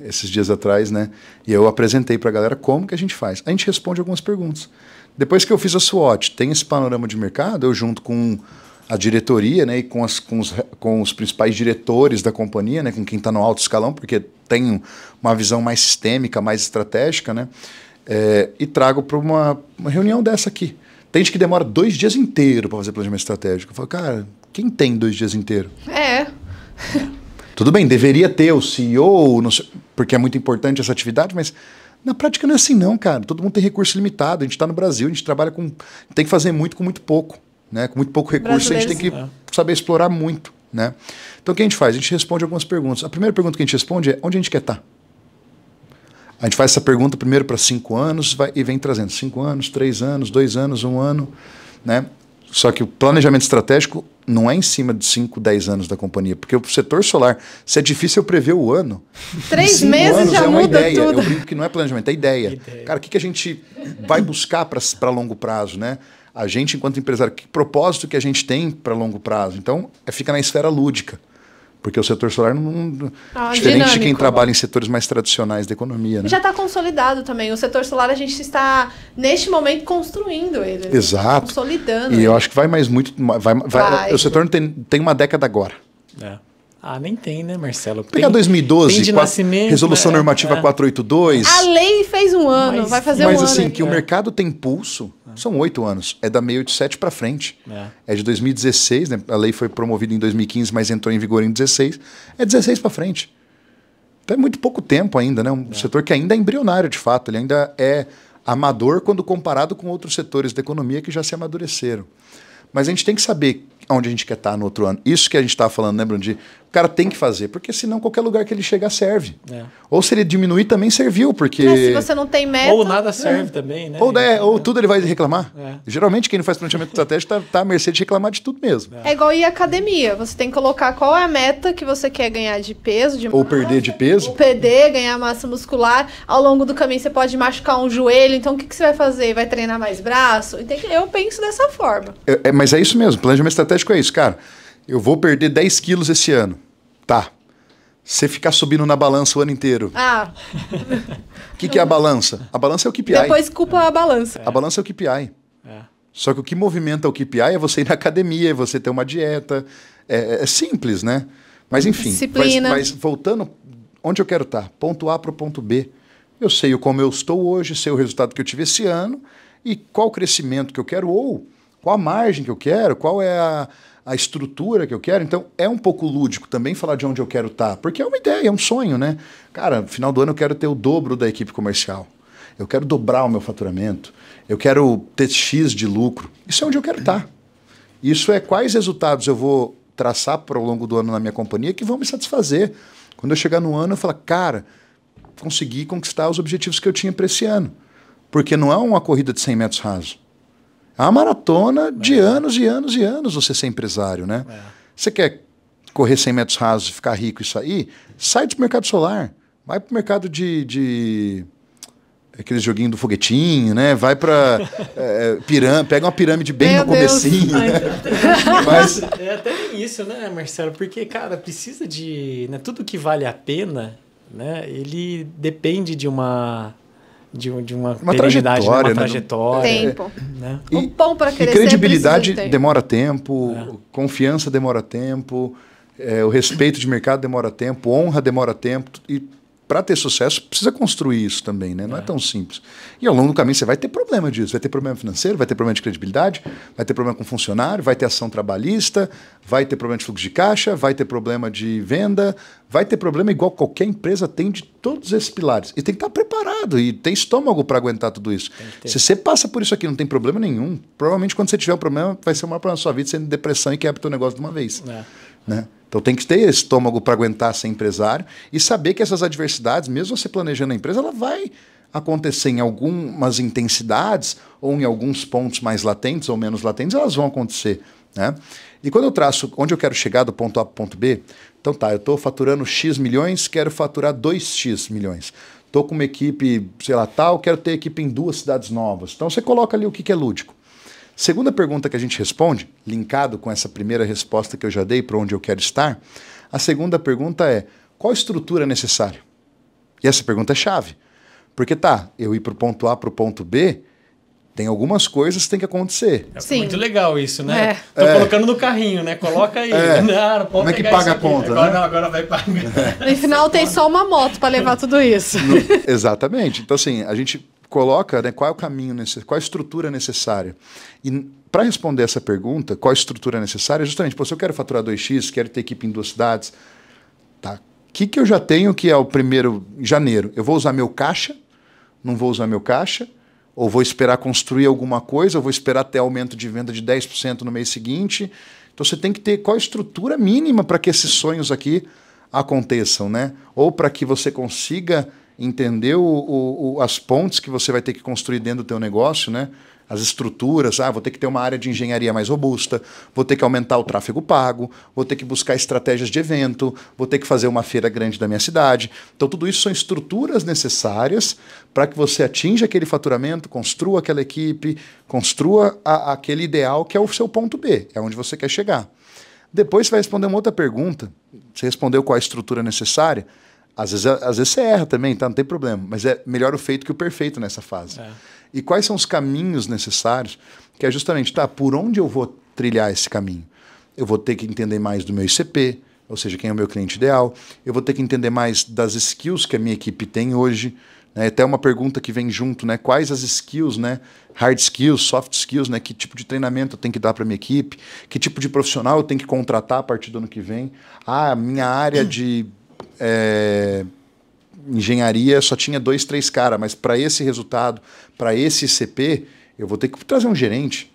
esses dias atrás, né? E eu apresentei para a galera como que a gente faz. A gente responde algumas perguntas. Depois que eu fiz a SWOT, tem esse panorama de mercado, eu junto com a diretoria, né? E com os principais diretores da companhia, né? Com quem está no alto escalão, porque tem uma visão mais sistêmica, mais estratégica, né? E trago para uma reunião dessa aqui. Tem gente que demora 2 dias inteiros para fazer planejamento estratégico. Eu falo, cara, quem tem 2 dias inteiros? Tudo bem, deveria ter o CEO, porque é muito importante essa atividade, mas na prática não é assim não, cara. Todo mundo tem recurso limitado, a gente está no Brasil, a gente trabalha tem que fazer muito com muito pouco. Né? Com muito pouco recurso, a gente tem que saber explorar muito. Né? Então o que a gente faz? A gente responde algumas perguntas. A primeira pergunta que a gente responde é onde a gente quer estar? A gente faz essa pergunta primeiro para 5 anos e vem trazendo 5 anos, 3 anos, 2 anos, 1 ano. Né? Só que o planejamento estratégico não é em cima de 5, 10 anos da companhia. Porque o setor solar, se é difícil eu prever o ano... 3 meses já muda ideia. tudo. Eu brinco que não é planejamento, é ideia. Cara, o que a gente vai buscar para longo prazo, né? A gente, enquanto empresário, que propósito que a gente tem para longo prazo? Então, fica na esfera lúdica. Porque o setor solar diferente dinâmico, de quem trabalha em setores mais tradicionais da economia. Né? Já está consolidado também. O setor solar a gente está, neste momento, construindo ele. Exato. Consolidando. E eu acho que vai mais muito... O setor tem uma década agora. Nem tem, né, Marcelo? Pegar 2012, de nascimento, Resolução Normativa 482. A lei fez um ano, vai fazer um ano. Mas assim, que o mercado tem pulso, são 8 anos. É da 687 para frente. É de 2016, né? A lei foi promovida em 2015, mas entrou em vigor em 2016. É 16 para frente. Então é muito pouco tempo ainda, né? Um setor que ainda é embrionário, de fato. Ele ainda é amador quando comparado com outros setores da economia que já se amadureceram. Mas a gente tem que saber onde a gente quer estar no outro ano. Isso que a gente estava falando, né, Brundi? O cara tem que fazer, porque senão qualquer lugar que ele chegar serve. Ou se ele diminuir, também serviu, porque... se você não tem meta... Ou nada serve também, né? Ou tudo ele vai reclamar. Geralmente, quem não faz planejamento estratégico tá à mercê de reclamar de tudo mesmo. É igual ir à academia. Você tem que colocar qual é a meta que você quer ganhar de peso, ou perder de peso. Ou perder, ganhar massa muscular. Ao longo do caminho, você pode machucar um joelho. Então, o que você vai fazer? Vai treinar mais braço? Eu penso dessa forma. Mas é isso mesmo. Planejamento estratégico é isso, cara. Eu vou perder 10 quilos esse ano. Tá. Você ficar subindo na balança o ano inteiro. O que é a balança? A balança é o KPI. Depois culpa a balança. A balança é o KPI. Só que o que movimenta o KPI é você ir na academia, é você ter uma dieta. É simples, né? Mas enfim. Disciplina. Mas voltando, onde eu quero estar? Ponto A para o ponto B. Eu sei como eu estou hoje, sei o resultado que eu tive esse ano e qual o crescimento que eu quero ou qual a margem que eu quero, qual é a estrutura que eu quero. Então, é um pouco lúdico também falar de onde eu quero estar, porque é uma ideia, é um sonho, né? Cara, no final do ano eu quero ter o dobro da equipe comercial. Eu quero dobrar o meu faturamento. Eu quero ter X de lucro. Isso é onde eu quero estar. Isso é quais resultados eu vou traçar ao longo do ano na minha companhia que vão me satisfazer. Quando eu chegar no ano, eu falo, cara, consegui conquistar os objetivos que eu tinha para esse ano. Porque não é uma corrida de 100 metros rasos. É uma maratona de anos e anos e anos você ser empresário, né? Você quer correr 100 metros rasos e ficar rico e sair? Sai do mercado solar. Vai para o mercado de aqueles joguinhos do foguetinho, né? Vai para pega uma pirâmide bem no comecinho. Né? Mas é até isso, né, Marcelo? Porque, cara, precisa de... Né, tudo que vale a pena, né? Ele depende de uma trajetória, uma trajetória. Tempo. Né? O pão para crescer. E credibilidade demora tempo, confiança demora tempo, o respeito de mercado demora tempo, honra demora tempo. E para ter sucesso, precisa construir isso também, né? Não é tão simples. E ao longo do caminho você vai ter problema disso. Vai ter problema financeiro, vai ter problema de credibilidade, vai ter problema com funcionário, vai ter ação trabalhista, vai ter problema de fluxo de caixa, vai ter problema de venda, vai ter problema igual qualquer empresa tem de todos esses pilares. E tem que estar preparado e ter estômago para aguentar tudo isso. Se você passa por isso aqui e não tem problema nenhum, provavelmente quando você tiver um problema, vai ser o maior problema da sua vida, sendo depressão e quebra o teu negócio de uma vez. Né? Então tem que ter estômago para aguentar ser empresário e saber que essas adversidades, mesmo você planejando a empresa, ela vai acontecer em algumas intensidades ou em alguns pontos mais latentes ou menos latentes, elas vão acontecer. Né? E quando eu traço onde eu quero chegar do ponto A para o ponto B, então tá, eu estou faturando X milhões, quero faturar 2X milhões. Estou com uma equipe, sei lá, tal, quero ter equipe em 2 cidades novas. Então você coloca ali o que é lúdico. Segunda pergunta que a gente responde, linkado com essa primeira resposta que eu já dei para onde eu quero estar, a segunda pergunta é, qual estrutura é necessária? E essa pergunta é chave. Porque eu ir para o ponto A para o ponto B, tem algumas coisas que tem que acontecer. Sim. Muito legal isso, né? Tô colocando no carrinho, né? Coloca aí. Não, como é que paga a conta? Agora, né? Agora vai pagar. No final tem só uma moto para levar tudo isso. Exatamente. Então, assim, a gente coloca, né, qual é o caminho, qual a estrutura necessária. E para responder essa pergunta, qual a estrutura necessária, justamente, se eu quero faturar 2X, quero ter equipe em 2 cidades, tá? O que eu já tenho que é o primeiro janeiro? Eu vou usar meu caixa? Não vou usar meu caixa? Ou vou esperar construir alguma coisa? Ou vou esperar ter aumento de venda de 10% no mês seguinte? Então você tem que ter qual a estrutura mínima para que esses sonhos aqui aconteçam, né? Ou para que você consiga entender as pontes que você vai ter que construir dentro do teu negócio, né? As estruturas, vou ter que ter uma área de engenharia mais robusta, vou ter que aumentar o tráfego pago, vou ter que buscar estratégias de evento, vou ter que fazer uma feira grande da minha cidade. Então tudo isso são estruturas necessárias para que você atinja aquele faturamento, construa aquela equipe, construa aquele ideal que é o seu ponto B, é onde você quer chegar. Depois você vai responder uma outra pergunta, você respondeu qual a estrutura necessária, às vezes você erra também, tá? Não tem problema, mas é melhor o feito que o perfeito nessa fase. E quais são os caminhos necessários? Que é justamente, por onde eu vou trilhar esse caminho? Eu vou ter que entender mais do meu ICP, ou seja, quem é o meu cliente ideal. Eu vou ter que entender mais das skills que a minha equipe tem hoje. Né? Até uma pergunta que vem junto, né? Quais as skills, né? Hard skills, soft skills, né? Que tipo de treinamento eu tenho que dar para a minha equipe? Que tipo de profissional eu tenho que contratar a partir do ano que vem? Ah, minha área de engenharia só tinha 2, 3 caras, mas para esse resultado, para esse ICP, eu vou ter que trazer um gerente.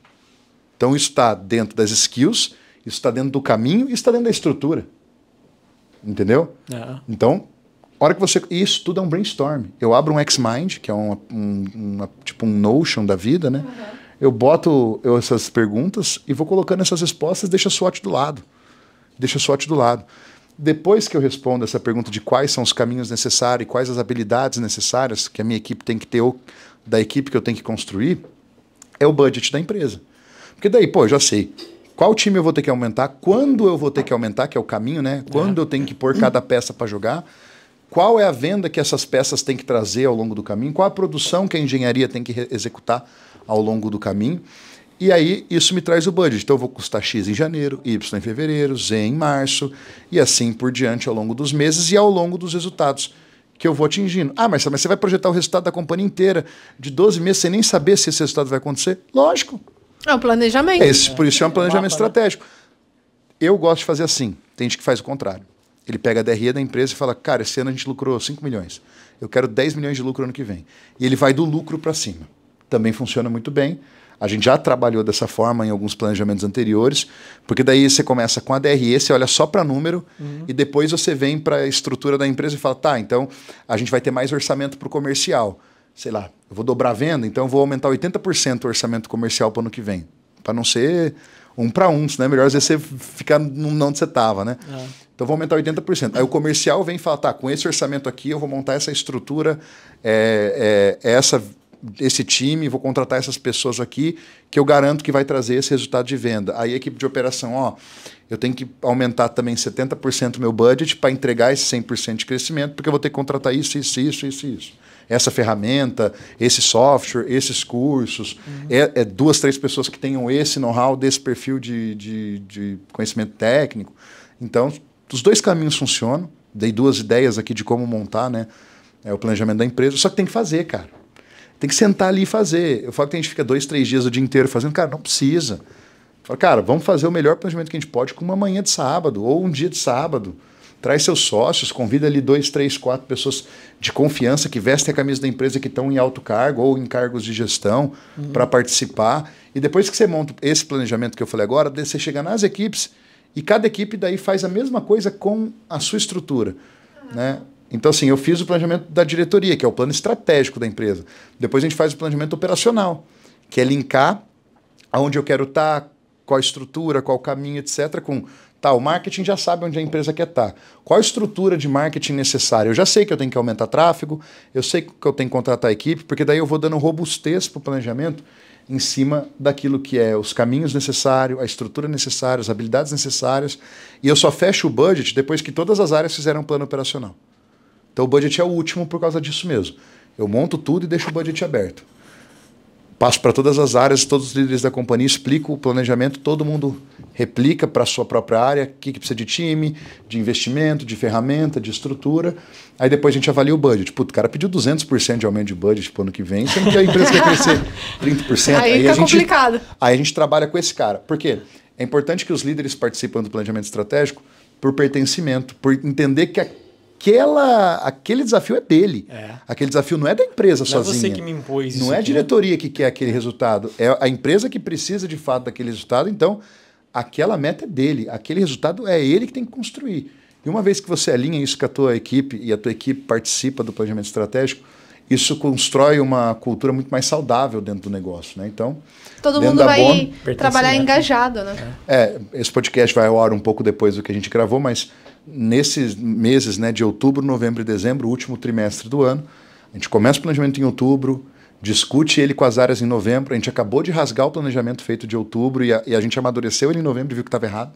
Então isso está dentro das skills, isso está dentro do caminho e isso está dentro da estrutura. Entendeu? Então, a hora que você... Isso tudo é um brainstorm. Eu abro um Xmind, que é tipo um Notion da vida, né? Eu boto essas perguntas e vou colocando essas respostas, deixa a SWOT do lado. Depois que eu respondo essa pergunta de quais são os caminhos necessários e quais as habilidades necessárias que a minha equipe tem que ter ou da equipe que eu tenho que construir, é o budget da empresa. Porque daí, pô, eu já sei qual time eu vou ter que aumentar, quando eu vou ter que aumentar, que é o caminho, né? Quando eu tenho que pôr cada peça para jogar, qual é a venda que essas peças têm que trazer ao longo do caminho, qual a produção que a engenharia tem que executar ao longo do caminho. E aí isso me traz o budget. Então eu vou custar X em janeiro, Y em fevereiro, Z em março, e assim por diante ao longo dos meses e ao longo dos resultados que eu vou atingindo. Ah, mas você vai projetar o resultado da companhia inteira de 12 meses sem nem saber se esse resultado vai acontecer? Lógico. É um planejamento. Por isso é um planejamento estratégico. Eu gosto de fazer assim. Tem gente que faz o contrário. Ele pega a DRE da empresa e fala, cara, esse ano a gente lucrou 5 milhões. Eu quero 10 milhões de lucro ano que vem. E ele vai do lucro para cima. Também funciona muito bem. A gente já trabalhou dessa forma em alguns planejamentos anteriores, porque daí você começa com a DRE, você olha só para número, e depois você vem para a estrutura da empresa e fala, tá, então a gente vai ter mais orçamento para o comercial. Sei lá, eu vou dobrar a venda, então eu vou aumentar 80% o orçamento comercial para o ano que vem. Para não ser 1 para 1, senão é melhor às vezes você ficar onde você estava, né? Então eu vou aumentar 80%. Aí o comercial vem e fala, tá, com esse orçamento aqui eu vou montar essa estrutura, esse time, vou contratar essas pessoas aqui, que eu garanto que vai trazer esse resultado de venda. Aí a equipe de operação, ó, eu tenho que aumentar também 70% o meu budget para entregar esse 100% de crescimento, porque eu vou ter que contratar isso. Essa ferramenta, esse software, esses cursos, 2, 3 pessoas que tenham esse know-how, desse perfil de conhecimento técnico. Então, os dois caminhos funcionam. Dei 2 ideias aqui de como montar, né, o planejamento da empresa, só que tem que fazer, cara. Tem que sentar ali e fazer. Eu falo que a gente fica 2, 3 dias o dia inteiro fazendo. Cara, não precisa. Fala, cara, vamos fazer o melhor planejamento que a gente pode com uma manhã de sábado ou um dia de sábado. Traz seus sócios, convida ali 2, 3, 4 pessoas de confiança que vestem a camisa da empresa, que estão em alto cargo ou em cargos de gestão para participar. E depois que você monta esse planejamento que eu falei agora, você chega nas equipes e cada equipe daí faz a mesma coisa com a sua estrutura, né? Então, assim, eu fiz o planejamento da diretoria, que é o plano estratégico da empresa. Depois a gente faz o planejamento operacional, que é linkar aonde eu quero estar, qual a estrutura, qual o caminho, etc. Com, tá, o marketing já sabe onde a empresa quer estar. Qual a estrutura de marketing necessária? Eu já sei que eu tenho que aumentar tráfego, eu sei que eu tenho que contratar a equipe, porque daí eu vou dando robustez para o planejamento em cima daquilo que é os caminhos necessários, a estrutura necessária, as habilidades necessárias, e eu só fecho o budget depois que todas as áreas fizeram um plano operacional. Então o budget é o último por causa disso mesmo. Eu monto tudo e deixo o budget aberto. Passo para todas as áreas, todos os líderes da companhia, explico o planejamento, todo mundo replica para a sua própria área, o que precisa de time, de investimento, de ferramenta, de estrutura. Aí depois a gente avalia o budget. Putz, o cara pediu 200% de aumento de budget para o ano que vem, sendo que a empresa quer crescer 30%. Aí fica complicado. Aí a gente trabalha com esse cara. Por quê? É importante que os líderes participem do planejamento estratégico por pertencimento, por entender que aquele desafio é dele. Aquele desafio não é da empresa sozinha. Não é você que me impôs isso. Não é a diretoria que quer aquele resultado. É a empresa que precisa de fato daquele resultado. Então, aquela meta é dele. Aquele resultado é ele que tem que construir. E uma vez que você alinha isso com a tua equipe e a tua equipe participa do planejamento estratégico, isso constrói uma cultura muito mais saudável dentro do negócio, né? Então, todo mundo vai trabalhar engajado, né? Esse podcast vai ao ar um pouco depois do que a gente gravou, mas nesses meses, né, de outubro, novembro e dezembro, o último trimestre do ano, a gente começa o planejamento em outubro, discute ele com as áreas em novembro, a gente acabou de rasgar o planejamento feito de outubro e a gente amadureceu ele em novembro e viu que estava errado.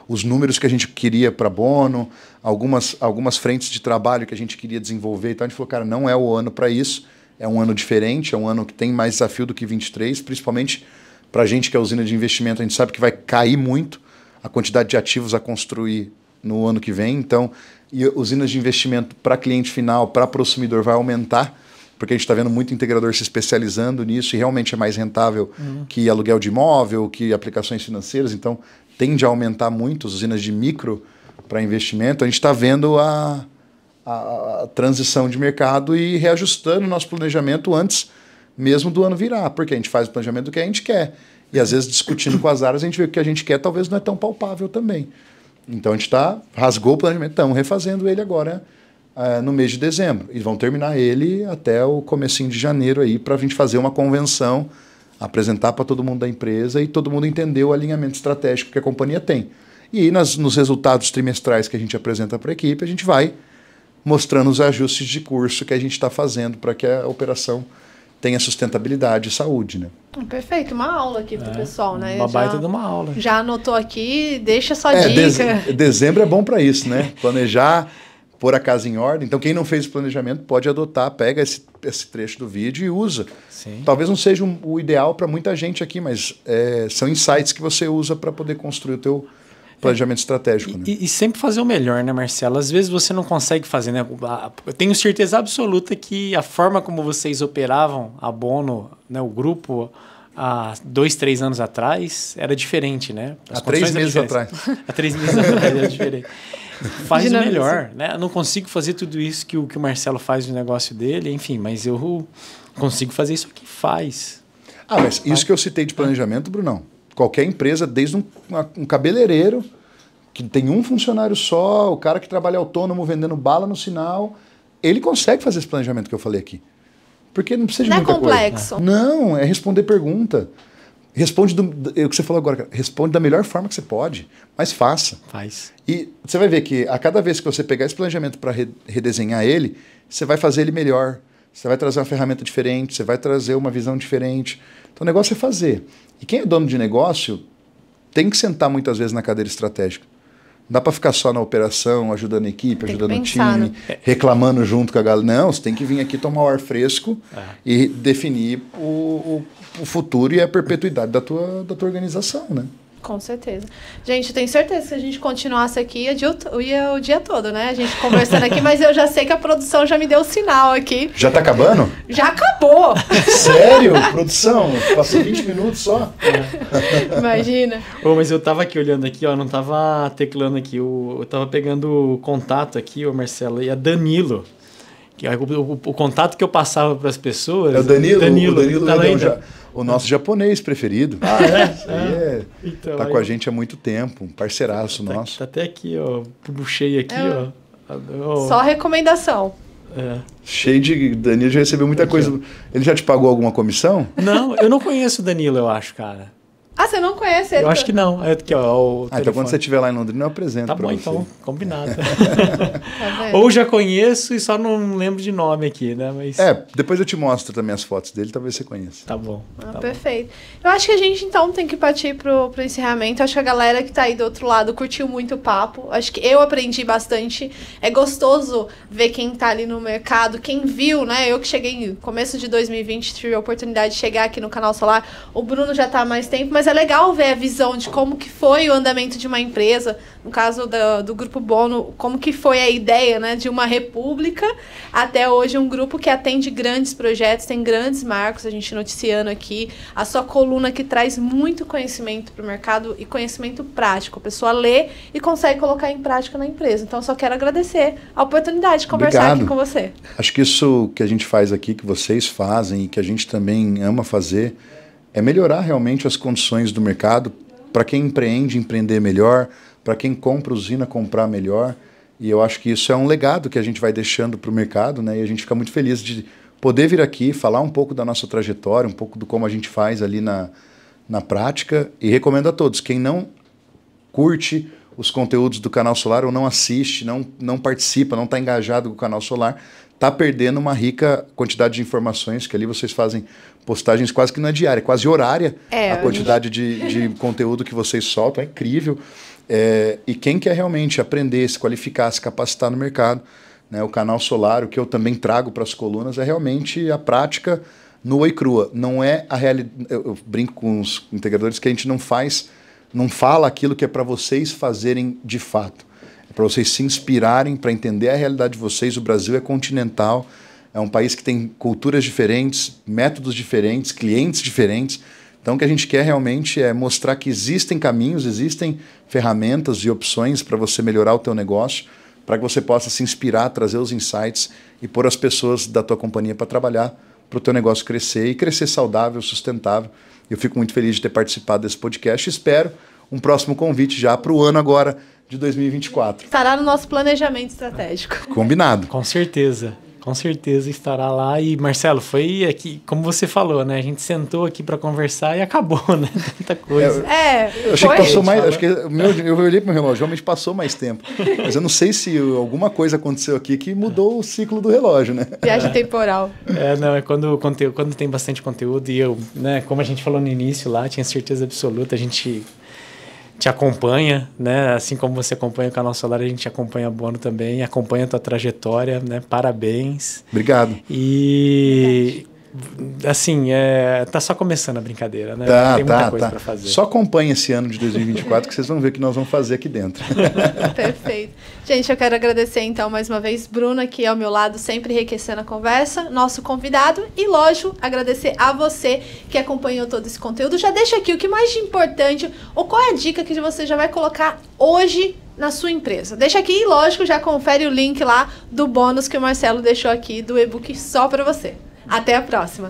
Os números que a gente queria para bono, algumas frentes de trabalho que a gente queria desenvolver. Então a gente falou, cara, não é o ano para isso, é um ano diferente, é um ano que tem mais desafio do que 23, principalmente para a gente que é usina de investimento, a gente sabe que vai cair muito a quantidade de ativos a construir no ano que vem. Então, e usinas de investimento para cliente final, para consumidor, vai aumentar, porque a gente está vendo muito integrador se especializando nisso e realmente é mais rentável que aluguel de imóvel, que aplicações financeiras. Então, tende a aumentar muito as usinas de micro para investimento. A gente está vendo a transição de mercado e reajustando o nosso planejamento antes mesmo do ano virar, porque a gente faz o planejamento do que a gente quer. E às vezes discutindo com as áreas, a gente vê que o que a gente quer talvez não é tão palpável também. Então a gente rasgou o planejamento, estamos refazendo ele agora no mês de dezembro. E vão terminar ele até o comecinho de janeiro aí, para a gente fazer uma convenção, apresentar para todo mundo da empresa e todo mundo entender o alinhamento estratégico que a companhia tem. E aí, nos resultados trimestrais que a gente apresenta para a equipe, a gente vai mostrando os ajustes de curso que a gente está fazendo para que a operação tenha sustentabilidade e saúde, né? Perfeito, uma aula aqui pro pessoal, né? Uma baita de uma aula. Já anotou aqui, deixa sua dica. Dezembro é bom para isso, né? Planejar, pôr a casa em ordem. Então, quem não fez o planejamento pode adotar, pega esse trecho do vídeo e usa. Sim. Talvez não seja o ideal para muita gente aqui, mas são insights que você usa para poder construir o teu planejamento estratégico. Né? E sempre fazer o melhor, né, Marcelo? Às vezes você não consegue fazer, né? Eu tenho certeza absoluta que a forma como vocês operavam a Bono, né, o grupo, há 2, 3 anos atrás, era diferente, né? Há 3 meses atrás. Há 3 meses atrás era diferente. Faz o melhor, né? Eu não consigo fazer tudo isso que o Marcelo faz no negócio dele, enfim, mas eu consigo fazer isso aqui, faz. Mas isso que eu citei de planejamento, Brunão, qualquer empresa, desde um cabeleireiro, que tem um funcionário só, o cara que trabalha autônomo vendendo bala no sinal, ele consegue fazer esse planejamento que eu falei aqui. Porque não precisa de muita coisa. Não é complexo. Não, é responder pergunta. Responde é o que você falou agora, cara. Responde da melhor forma que você pode, mas faça. Faz. E você vai ver que a cada vez que você pegar esse planejamento para redesenhar ele, você vai fazer ele melhor. Você vai trazer uma ferramenta diferente, você vai trazer uma visão diferente. Então o negócio é fazer. E quem é dono de negócio tem que sentar muitas vezes na cadeira estratégica. Não dá para ficar só na operação, ajudando a equipe, ajudando o time, reclamando junto com a galera. Não, você tem que vir aqui tomar o ar fresco e definir o futuro e a perpetuidade da tua organização, né? Com certeza. Gente, eu tenho certeza que se a gente continuasse aqui, ia o dia todo, né? A gente conversando aqui, mas eu já sei que a produção já me deu o sinal aqui. Já tá acabando? Já acabou! Sério? Produção? Passou 20 minutos só? Imagina. Mas eu tava aqui olhando aqui, ó, não tava teclando aqui, eu tava pegando o contato aqui, o Marcelo, e a Danilo. O contato que eu passava para as pessoas... É o Danilo? O Danilo tá lá o nosso japonês preferido. Então, tá com a gente há muito tempo, um parceiraço nosso. Tá até aqui, ó. Puxei aqui, ó. Só recomendação. Cheio de... Danilo já recebeu muita coisa. Ele já te pagou alguma comissão? Não, eu não conheço o Danilo, eu acho, cara. Você não conhece ele? Eu acho que não. Aqui, ó, então quando você estiver lá em Londrina, eu apresento pra você. Tá bom, então. Combinado. Ou já conheço e só não lembro de nome aqui, né? Mas... depois eu te mostro também as fotos dele, talvez você conheça. Tá bom. Perfeito. Eu acho que a gente, então, tem que partir pro encerramento. Eu acho que a galera que tá aí do outro lado curtiu muito o papo. Acho que eu aprendi bastante. É gostoso ver quem tá ali no mercado, quem viu, né? Eu que cheguei no começo de 2020, tive a oportunidade de chegar aqui no Canal Solar. O Bruno já tá há mais tempo, mas é legal ver a visão de como que foi o andamento de uma empresa, no caso do Grupo Bono, como que foi a ideia, né, de uma república até hoje um grupo que atende grandes projetos, tem grandes marcos, a gente noticiando aqui, a sua coluna que traz muito conhecimento para o mercado e conhecimento prático, a pessoa lê e consegue colocar em prática na empresa. Então, só quero agradecer a oportunidade de conversar aqui com você. Acho que isso que a gente faz aqui, que vocês fazem e que a gente também ama fazer, é melhorar realmente as condições do mercado para quem empreende, empreender melhor, para quem compra usina, comprar melhor. E eu acho que isso é um legado que a gente vai deixando para o mercado, né? E a gente fica muito feliz de poder vir aqui, falar um pouco da nossa trajetória, um pouco do como a gente faz ali na prática. E recomendo a todos, quem não curte os conteúdos do Canal Solar ou não assiste, não participa, não está engajado com o Canal Solar, está perdendo uma rica quantidade de informações, que ali vocês fazem postagens quase que na diária, quase horária, a quantidade de conteúdo que vocês soltam, é incrível. E quem quer realmente aprender, se qualificar, se capacitar no mercado, né, o Canal Solar, o que eu também trago para as colunas, é realmente a prática nua e crua. Não é a realidade. Eu brinco com os integradores que a gente não fala aquilo que é para vocês fazerem de fato. para vocês se inspirarem, para entender a realidade de vocês. O Brasil é continental, é um país que tem culturas diferentes, métodos diferentes, clientes diferentes. Então, o que a gente quer realmente é mostrar que existem caminhos, existem ferramentas e opções para você melhorar o teu negócio, para que você possa se inspirar, trazer os insights e pôr as pessoas da tua companhia para trabalhar, para o teu negócio crescer e crescer saudável, sustentável. Eu fico muito feliz de ter participado desse podcast e espero um próximo convite já para o ano agora de 2024. Estará no nosso planejamento estratégico. Combinado. Com certeza estará lá. E Marcelo, foi aqui, como você falou, né? A gente sentou aqui para conversar e acabou, né? Tanta coisa. Eu achei que passou mais. Acho que eu olhei para o relógio, realmente passou mais tempo. Mas eu não sei se alguma coisa aconteceu aqui que mudou o ciclo do relógio, né? Viagem temporal. Não, é quando tem bastante conteúdo e eu, né? Como a gente falou no início lá, tinha certeza absoluta, a gente te acompanha, né? Assim como você acompanha o Canal Solar, a gente acompanha a Bono também, acompanha a tua trajetória, né? Parabéns. Obrigado. E assim, tá só começando a brincadeira, né? Tem muita coisa para fazer. Só acompanhe esse ano de 2024 que vocês vão ver o que nós vamos fazer aqui dentro. Perfeito. Gente, eu quero agradecer então mais uma vez Bruno aqui ao meu lado, sempre enriquecendo a conversa, nosso convidado, e lógico, agradecer a você que acompanhou todo esse conteúdo. Já deixa aqui o que mais de importante, ou qual é a dica que você já vai colocar hoje na sua empresa. Deixa aqui e lógico, já confere o link lá do bônus que o Marcelo deixou aqui do e-book só para você. Até a próxima!